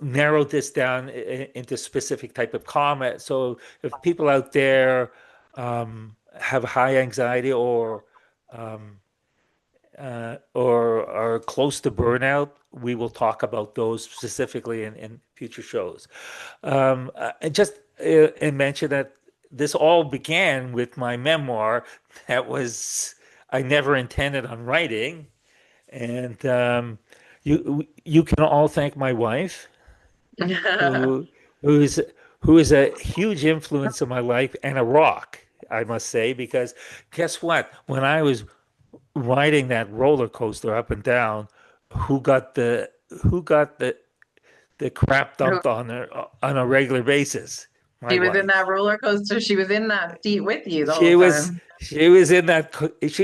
[SPEAKER 2] narrow this down into specific type of comment. So if people out there have high anxiety um, or are close to burnout, we will talk about those specifically in future shows. And just and mention that this all began with my memoir that was I never intended on writing, and you can all thank my wife who who is who is a huge influence in my life and a rock, I must say, because guess what? When I was riding that roller coaster up and down, who got the who got the crap dumped on her on a regular basis? My
[SPEAKER 1] She was in that
[SPEAKER 2] wife.
[SPEAKER 1] roller coaster. She was in that seat with you the whole
[SPEAKER 2] She was
[SPEAKER 1] time.
[SPEAKER 2] she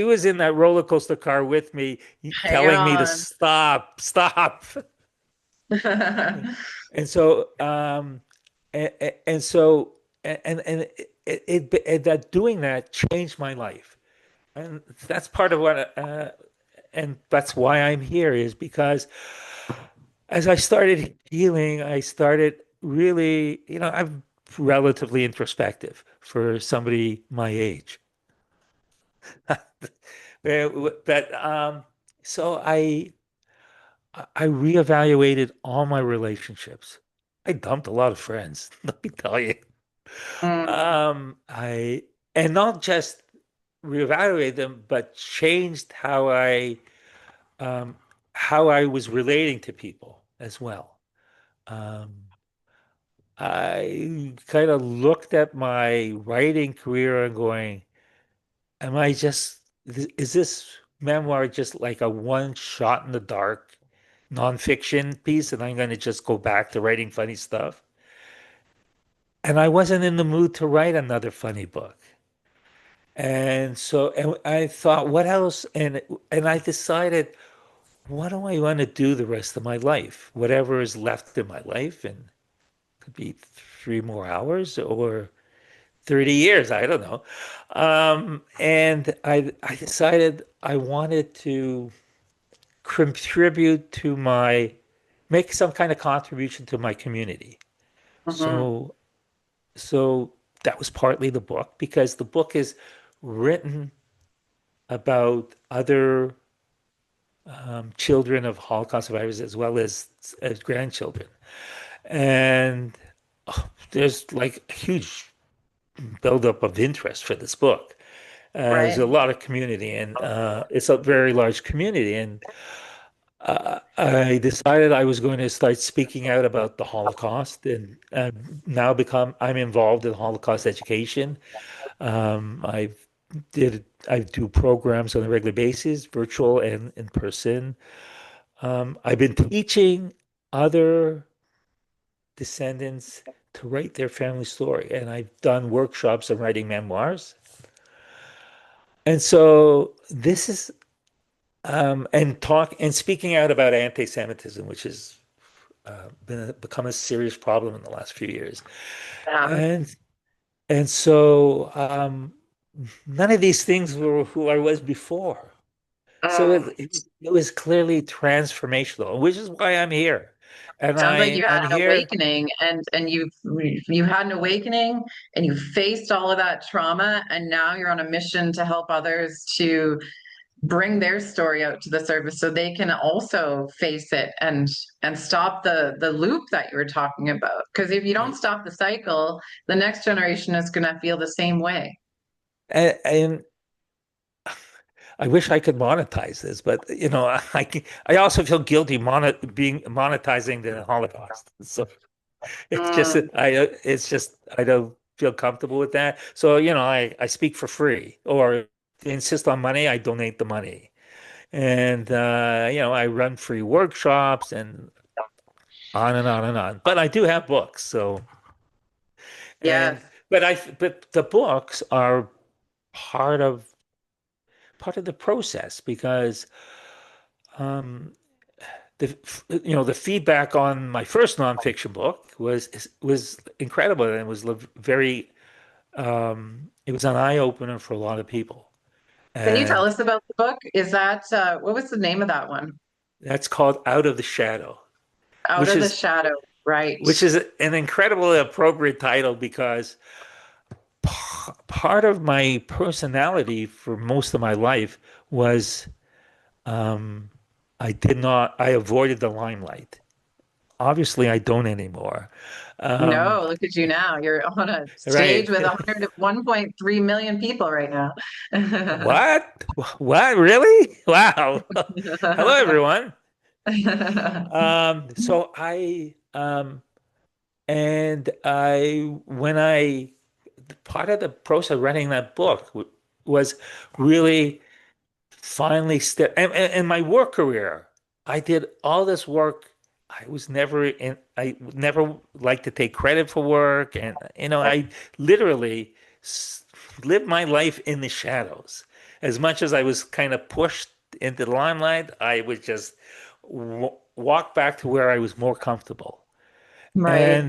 [SPEAKER 2] was in that roller coaster car with me,
[SPEAKER 1] Hanging
[SPEAKER 2] telling me to
[SPEAKER 1] on.
[SPEAKER 2] stop, stop. And so and so and that doing that changed my life. And that's part of what, and that's why I'm here is because as I started healing, I started really, I'm relatively introspective for somebody my age. But so I reevaluated all my relationships. I dumped a lot of friends, let me tell you.
[SPEAKER 1] Mm,
[SPEAKER 2] I and not just reevaluate them, but changed um, how I was relating to people as well. Um, I kind of looked at my writing career and going, am I just, is this memoir just like a one shot in the dark nonfiction piece and I'm going to just go back to writing funny stuff? And I wasn't in the mood to write another funny book. And I thought, what else? And I decided, what do I want to do the rest of my life? Whatever is left in my life, and could be 3 more hours or 30 years, I don't know. And I decided I wanted to contribute to make some kind of contribution to my community.
[SPEAKER 1] mhm.
[SPEAKER 2] So, so that was partly the book because the book is written about other children of Holocaust survivors as grandchildren. And there's like a huge buildup of interest for this book. There's a
[SPEAKER 1] Right.
[SPEAKER 2] lot of community, and it's a very large community. And I decided I was going to start speaking out about the Holocaust, and I'm involved in Holocaust education. I do programs on a regular basis, virtual and in person. I've been teaching other descendants to write their family story, and I've done workshops on writing memoirs. And so this is and speaking out about anti-Semitism, which has become a serious problem in the last few years.
[SPEAKER 1] Yeah.
[SPEAKER 2] And and so none of these things were who I was before. So
[SPEAKER 1] Mm.
[SPEAKER 2] it was clearly transformational, which is why I'm here. And
[SPEAKER 1] Sounds like you
[SPEAKER 2] I'm
[SPEAKER 1] had an
[SPEAKER 2] here.
[SPEAKER 1] awakening and you had an awakening and you faced all of that trauma and now you're on a mission to help others to bring their story out to the surface so they can also face it and stop the loop that you were talking about. Because if you don't stop the cycle, the next generation is going to feel the same way.
[SPEAKER 2] And I wish I could monetize this, but I also feel guilty being monetizing the Holocaust. So
[SPEAKER 1] Mm,
[SPEAKER 2] it's just I don't feel comfortable with that. So I speak for free, or they insist on money, I donate the money, and I run free workshops and on and on and on. But I do have books, so
[SPEAKER 1] yes.
[SPEAKER 2] and but the books are part of part of the process because um, the feedback on my first nonfiction book was incredible and it was very it was an eye opener for a lot of people,
[SPEAKER 1] Can you tell
[SPEAKER 2] and
[SPEAKER 1] us about the book? Is that what was the name of that one?
[SPEAKER 2] that's called Out of the Shadow,
[SPEAKER 1] Out
[SPEAKER 2] which
[SPEAKER 1] of the
[SPEAKER 2] is
[SPEAKER 1] Shadow. Right.
[SPEAKER 2] which is an incredibly appropriate title because part of my personality for most of my life was um, I avoided the limelight. Obviously, I don't anymore. Um,
[SPEAKER 1] No, look at you now. You're on a stage
[SPEAKER 2] right.
[SPEAKER 1] with 101.3 million people right now.
[SPEAKER 2] What? What? Really? Wow. Hello, everyone. So and I when I part of the process of writing that book was really finally step and my work career. I did all this work. I would never like to take credit for work, and I literally s- lived my life in the shadows. As much as I was kind of pushed into the limelight, I would just w walk back to where I was more comfortable.
[SPEAKER 1] Right.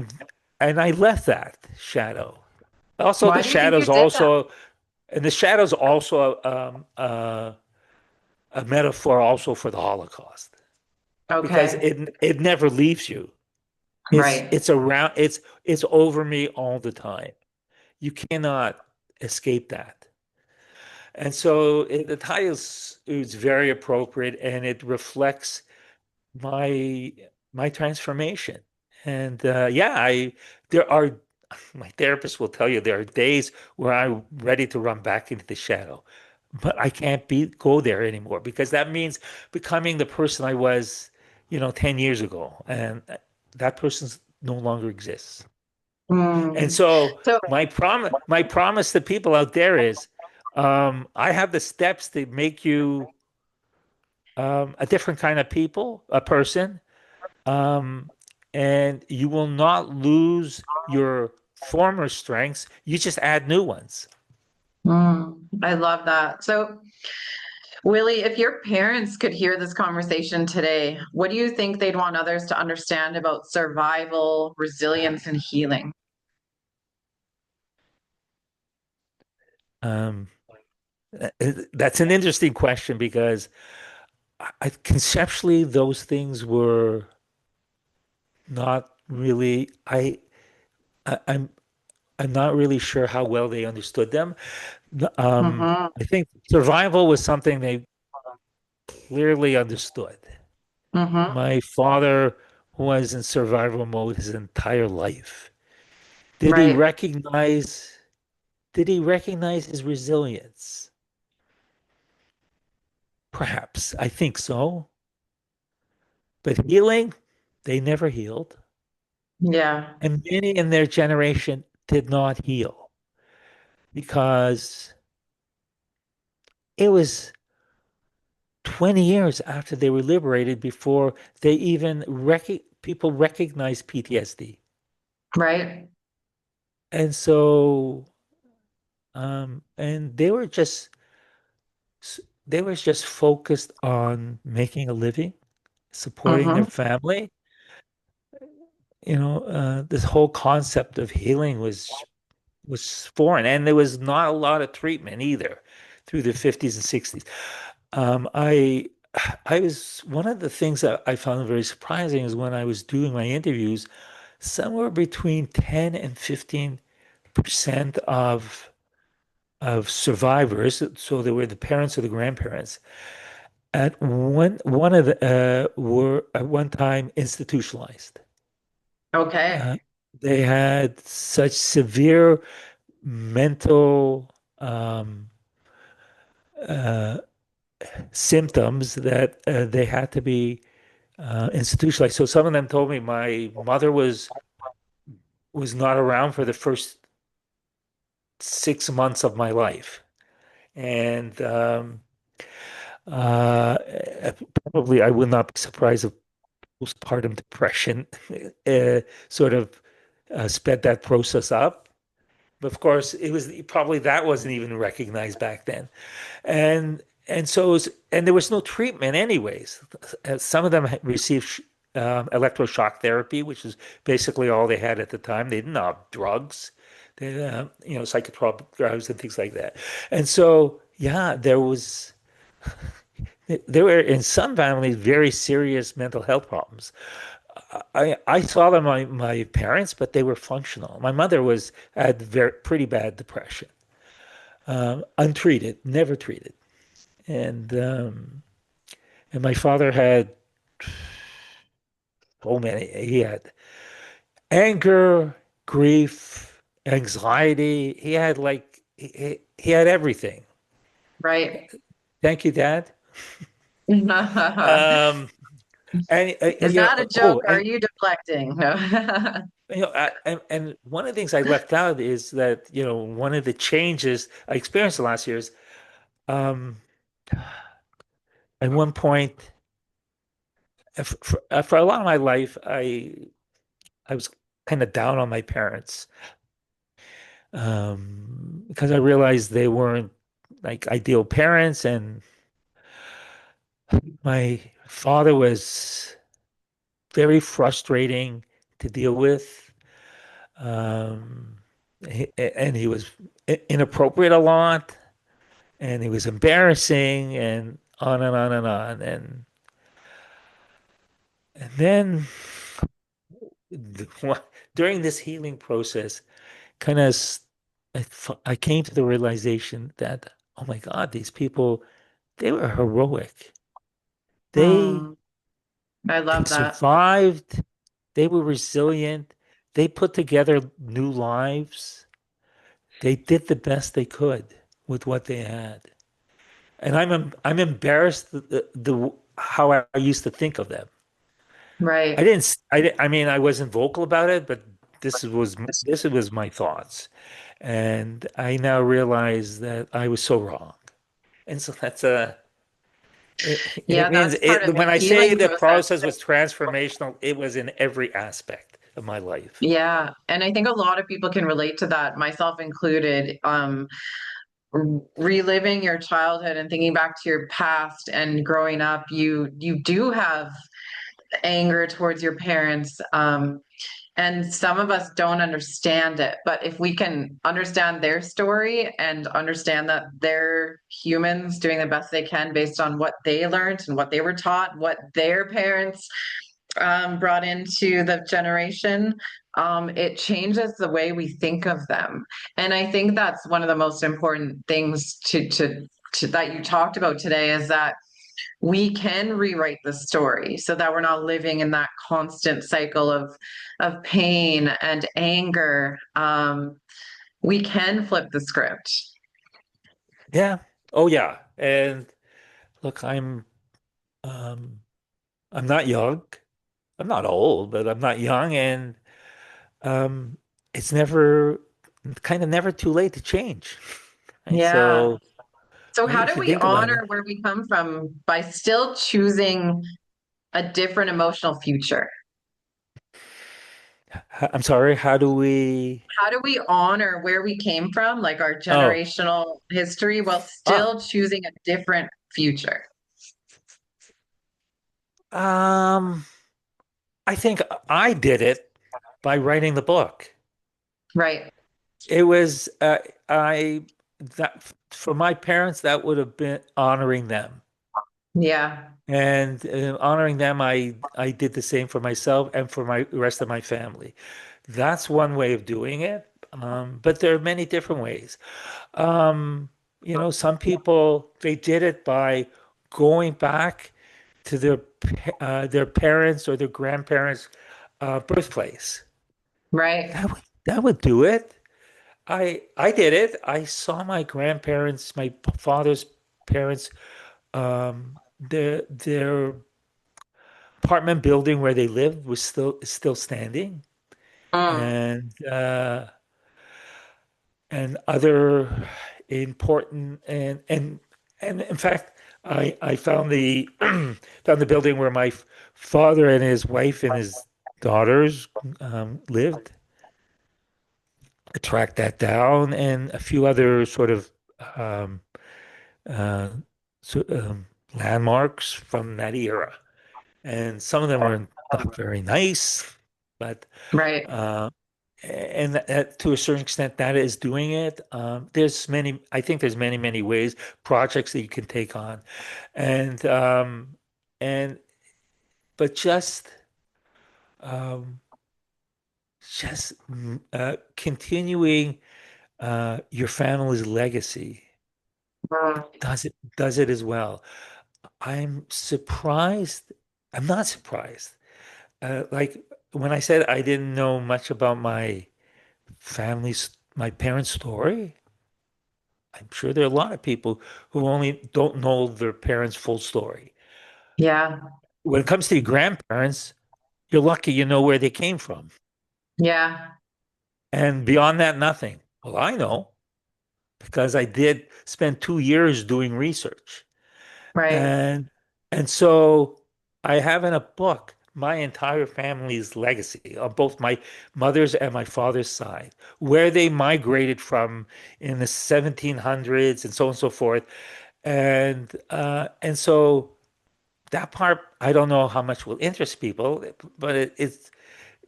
[SPEAKER 2] And I left that shadow. Also,
[SPEAKER 1] Why
[SPEAKER 2] the
[SPEAKER 1] do you think you
[SPEAKER 2] shadows
[SPEAKER 1] did that?
[SPEAKER 2] also, and the shadows also a metaphor also for the Holocaust because
[SPEAKER 1] Okay.
[SPEAKER 2] it never leaves you.
[SPEAKER 1] Right.
[SPEAKER 2] It's around. It's over me all the time. You cannot escape that. And so the title is very appropriate, and it reflects my my transformation. And yeah, I there are my therapist will tell you there are days where I'm ready to run back into the shadow, but I can't be go there anymore because that means becoming the person I was, 10 years ago, and that person no longer exists. And
[SPEAKER 1] Mm.
[SPEAKER 2] so
[SPEAKER 1] So,
[SPEAKER 2] my promise to people out there is, I have the steps to make you a different kind of a person, um, and you will not lose your former strengths. You just add new ones.
[SPEAKER 1] I love that. So, Willie, if your parents could hear this conversation today, what do you think they'd want others to understand about survival, resilience, and healing?
[SPEAKER 2] Um, that's an interesting question because conceptually those things were not really. I I'm I'm not really sure how well they understood them.
[SPEAKER 1] Hmm.
[SPEAKER 2] I think survival was something they clearly understood.
[SPEAKER 1] Hmm.
[SPEAKER 2] My father was in survival mode his entire life. Did he
[SPEAKER 1] Right.
[SPEAKER 2] recognize did he recognize his resilience? Perhaps. I think so. But healing, they never healed.
[SPEAKER 1] Yeah.
[SPEAKER 2] And many in their generation did not heal because it was 20 years after they were liberated before they even people recognized PTSD.
[SPEAKER 1] Right.
[SPEAKER 2] And so and they were just focused on making a living, supporting their
[SPEAKER 1] Hmm.
[SPEAKER 2] family. This whole concept of healing was foreign, and there was not a lot of treatment either through the 50s and 60s. I I was one of the things that I found very surprising is when I was doing my interviews, somewhere between 10 and 15% of survivors, so they were the parents or the grandparents, at one of the were at one time institutionalized.
[SPEAKER 1] Okay.
[SPEAKER 2] Uh, they had such severe mental uh, symptoms that they had to be institutionalized. So some of them told me my mother was not around for the first 6 months of my life, and uh, probably I would not be surprised if postpartum depression uh, sort of sped that process up. But of course, it was probably that wasn't even recognized back then. And so and there was no treatment anyways. Some of them received electroshock therapy, which is basically all they had at the time. They didn't have drugs, they psychotropic drugs and things like that. And so yeah, there were in some families very serious mental health problems. I saw them my parents, but they were functional. My mother had very pretty bad depression, untreated, never treated, and um, and my father had so many. He had anger, grief, anxiety. He had he had everything.
[SPEAKER 1] Right.
[SPEAKER 2] Thank you, Dad.
[SPEAKER 1] Is
[SPEAKER 2] Um, and
[SPEAKER 1] that a joke
[SPEAKER 2] oh,
[SPEAKER 1] or are you deflecting? No.
[SPEAKER 2] and one of the things I left out is that one of the changes I experienced the last years. Um, at one point, for a lot of my life, I was kind of down on my parents, because I realized they weren't like ideal parents, and my father was very frustrating to deal with. Um, And he was inappropriate a lot, and he was embarrassing, and on and on and on. And then during this healing process, kind of, I came to the realization that, oh my God, these people, they were heroic. They
[SPEAKER 1] Hmm. I love that.
[SPEAKER 2] survived. They were resilient. They put together new lives. They did the best they could with what they had. And I'm embarrassed the how I used to think of them. I
[SPEAKER 1] Right.
[SPEAKER 2] didn't s- I di- I mean I wasn't vocal about it, but this was my thoughts. And I now realize that I was so wrong. And so it
[SPEAKER 1] Yeah,
[SPEAKER 2] means
[SPEAKER 1] that's part of the
[SPEAKER 2] when I say
[SPEAKER 1] healing
[SPEAKER 2] the
[SPEAKER 1] process.
[SPEAKER 2] process was transformational, it was in every aspect of my life.
[SPEAKER 1] Yeah. And I think a lot of people can relate to that, myself included. Reliving your childhood and thinking back to your past and growing up, you do have anger towards your parents. And some of us don't understand it. But if we can understand their story and understand that they're humans doing the best they can based on what they learned and what they were taught, what their parents brought into the generation, it changes the way we think of them. And I think that's one of the most important things to that you talked about today is that we can rewrite the story so that we're not living in that constant cycle of pain and anger. We can flip the script.
[SPEAKER 2] Yeah. Oh yeah. And look, um I'm not young. I'm not old, but I'm not young, and um it's never kind of never too late to change. Right?
[SPEAKER 1] Yeah.
[SPEAKER 2] So
[SPEAKER 1] So how
[SPEAKER 2] if
[SPEAKER 1] do
[SPEAKER 2] you
[SPEAKER 1] we
[SPEAKER 2] think about
[SPEAKER 1] honor
[SPEAKER 2] it,
[SPEAKER 1] where we come from by still choosing a different emotional future?
[SPEAKER 2] I'm sorry, how do we
[SPEAKER 1] How do we honor where we came from, like our
[SPEAKER 2] oh
[SPEAKER 1] generational history, while
[SPEAKER 2] ah
[SPEAKER 1] still choosing a different future?
[SPEAKER 2] um I think I did it by writing the book.
[SPEAKER 1] Right.
[SPEAKER 2] It was I that for my parents that would have been honoring them.
[SPEAKER 1] Yeah.
[SPEAKER 2] And honoring them, I did the same for myself and for my rest of my family. That's one way of doing it. But there are many different ways. Um, some people they did it by going back to their parents or their grandparents' birthplace.
[SPEAKER 1] Right.
[SPEAKER 2] That would do it. I did it. I saw my grandparents, my father's parents, their apartment building where they lived was still standing,
[SPEAKER 1] Mm.
[SPEAKER 2] and other important and in fact I found the found the building where my father and his wife and his daughters lived. I tracked that down and a few other sort of um, uh, so, landmarks from that era, and some of them were not very nice, but
[SPEAKER 1] Right.
[SPEAKER 2] uh, and to a certain extent, that is doing it. I think there's many ways, projects that you can take on, and and but um, just continuing your family's legacy
[SPEAKER 1] Mm.
[SPEAKER 2] does it as well. I'm surprised. I'm not surprised. Like when I said I didn't know much about my parents' story, I'm sure there are a lot of people who only don't know their parents' full story.
[SPEAKER 1] Yeah.
[SPEAKER 2] When it comes to your grandparents, you're lucky you know where they came from.
[SPEAKER 1] Yeah.
[SPEAKER 2] And beyond that, nothing. Well, I know because I did spend 2 years doing research.
[SPEAKER 1] Right.
[SPEAKER 2] And and so I have in a book my entire family's legacy on both my mother's and my father's side, where they migrated from in the 1700s and so on and so forth. And so that part I don't know how much will interest people, but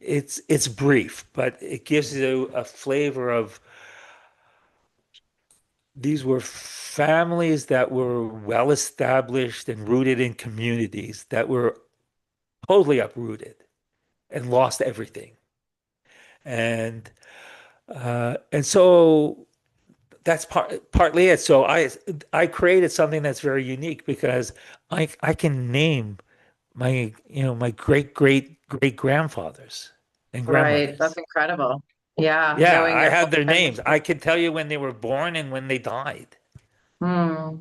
[SPEAKER 2] it's brief, but it gives you a flavor of these were families that were well established and rooted in communities that were totally uprooted and lost everything. And so that's partly it. So I created something that's very unique because I can name my my great grandfathers and
[SPEAKER 1] Right. That's
[SPEAKER 2] grandmothers.
[SPEAKER 1] incredible. Yeah,
[SPEAKER 2] Yeah,
[SPEAKER 1] knowing
[SPEAKER 2] I
[SPEAKER 1] your whole
[SPEAKER 2] have their
[SPEAKER 1] family
[SPEAKER 2] names.
[SPEAKER 1] tree.
[SPEAKER 2] I can tell you when they were born and when they died.
[SPEAKER 1] Hmm.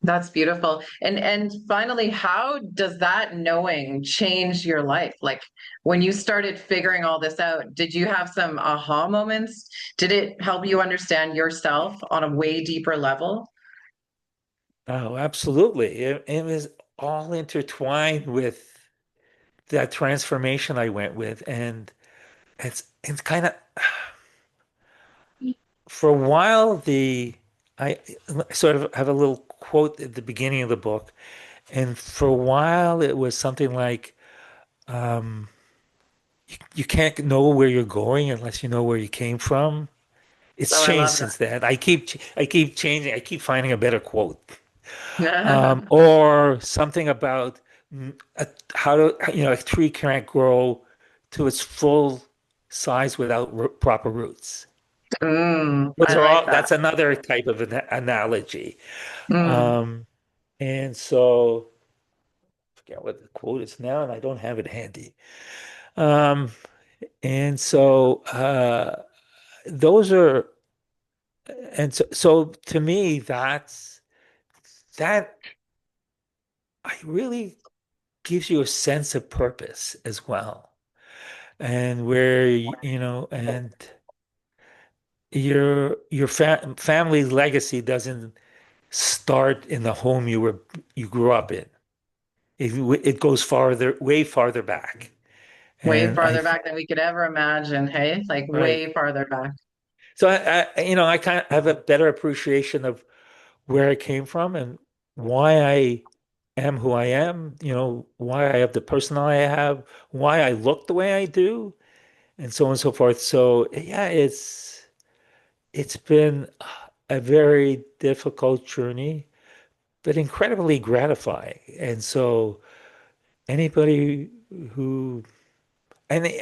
[SPEAKER 1] That's beautiful. And finally, how does that knowing change your life? Like when you started figuring all this out, did you have some aha moments? Did it help you understand yourself on a way deeper level?
[SPEAKER 2] Oh, absolutely. It was all intertwined with that transformation I went with, and it's kind of for a while I sort of have a little quote at the beginning of the book, and for a while it was something like um, you can't know where you're going unless you know where you came from. It's
[SPEAKER 1] Oh, I
[SPEAKER 2] changed
[SPEAKER 1] love
[SPEAKER 2] since then. I keep changing. I keep finding a better quote,
[SPEAKER 1] that.
[SPEAKER 2] or something about how to a tree can't grow to its full size without proper roots. Those
[SPEAKER 1] I
[SPEAKER 2] are
[SPEAKER 1] like
[SPEAKER 2] all.
[SPEAKER 1] that.
[SPEAKER 2] That's another type of an analogy.
[SPEAKER 1] Mm.
[SPEAKER 2] Um, and so I forget what the quote is now, and I don't have it handy. Um, and so those are, and so to me, that I really gives you a sense of purpose as well, and where and your family legacy doesn't start in the home you grew up in. It goes farther, way farther back.
[SPEAKER 1] Way
[SPEAKER 2] And
[SPEAKER 1] farther back than we could ever imagine. Hey, like
[SPEAKER 2] right.
[SPEAKER 1] way farther back.
[SPEAKER 2] So I kind of have a better appreciation of where I came from and why I am who I am, why I have the personality I have, why I look the way I do, and so on and so forth. So yeah, it's been a very difficult journey, but incredibly gratifying. And so anybody who and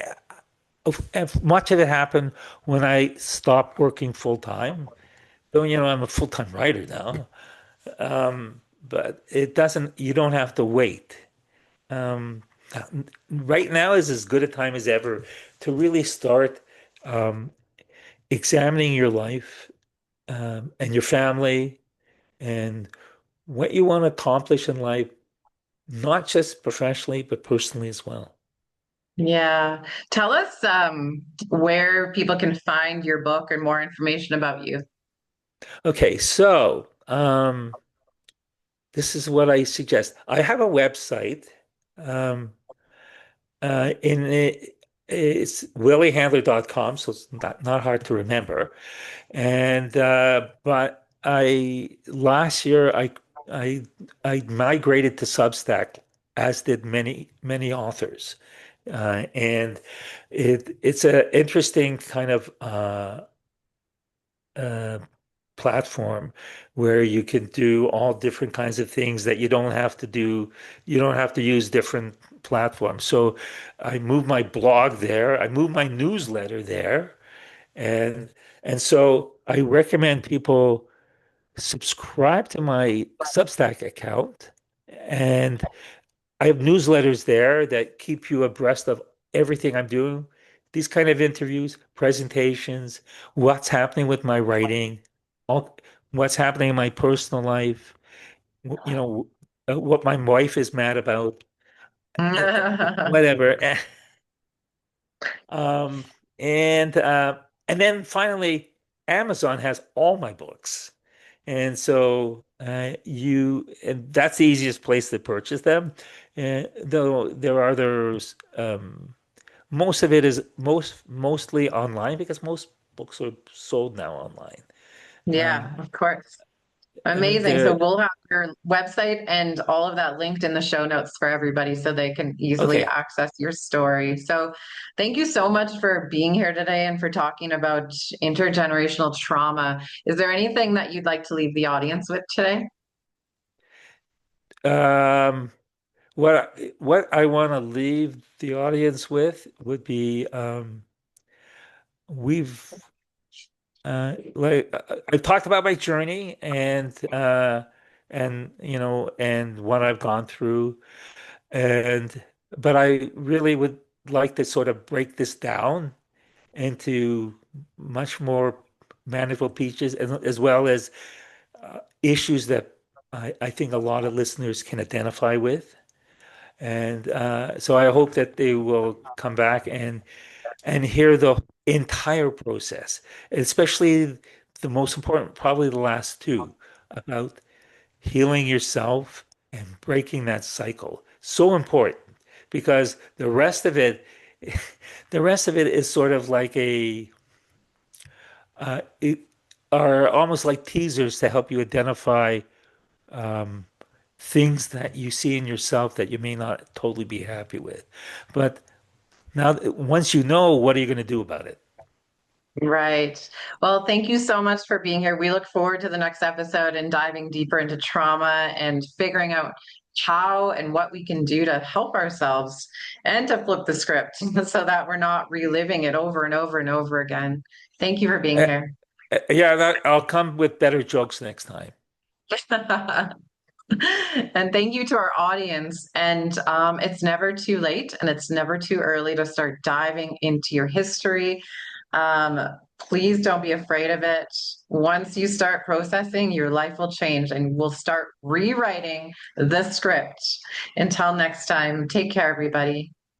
[SPEAKER 2] much of it happened when I stopped working full time. So, I'm a full-time writer now. But you don't have to wait. Um, right now is as good a time as ever to really start um, examining your life and your family and what you want to accomplish in life, not just professionally, but personally as well.
[SPEAKER 1] Yeah. Tell us where people can find your book and more information about you.
[SPEAKER 2] Okay, so this is what I suggest. I have a website. Um, in it's williehandler.com, so it's not hard to remember. And but I last year I I migrated to Substack, as did many authors, and it's an interesting kind of uh, platform where you can do all different kinds of things that you don't have to do. You don't have to use different platforms. So I moved my blog there. I moved my newsletter there. And and so I recommend people subscribe to my Substack account. And I have newsletters there that keep you abreast of everything I'm doing. These kind of interviews, presentations, what's happening with my writing, all, what's happening in my personal life, what my wife is mad about, whatever. Um, and then finally, Amazon has all my books. And so and that's the easiest place to purchase them. Though there are others, most of it is mostly online because most books are sold now online.
[SPEAKER 1] Yeah,
[SPEAKER 2] Um,
[SPEAKER 1] of course.
[SPEAKER 2] I mean,
[SPEAKER 1] Amazing. So we'll have your website and all of that linked in the show notes for everybody so they can easily
[SPEAKER 2] okay.
[SPEAKER 1] access your story. So thank you so much for being here today and for talking about intergenerational trauma. Is there anything that you'd like to leave the audience with today?
[SPEAKER 2] Um, what I want to leave the audience with would be we've I've talked about my journey and and what I've gone through and but I really would like to sort of break this down into much more manageable pieces as well as issues that I think a lot of listeners can identify with. And so I hope that they will come back and hear the entire process, especially the most important, probably the last two, about healing yourself and breaking that cycle. So important because the rest of it is sort of like it are almost like teasers to help you identify um, things that you see in yourself that you may not totally be happy with. But now, once you know, what are you going to do about it?
[SPEAKER 1] Right. Well, thank you so much for being here. We look forward to the next episode and diving deeper into trauma and figuring out how and what we can do to help ourselves and to flip the script so that we're not reliving it over and over and over again. Thank you for being
[SPEAKER 2] Uh,
[SPEAKER 1] here.
[SPEAKER 2] yeah, I'll come with better jokes next time.
[SPEAKER 1] And thank you to our audience. And it's never too late and it's never too early to start diving into your history. Um, please don't be afraid of it. Once you start processing, your life will change and we'll start rewriting the script. Until next time, take care, everybody.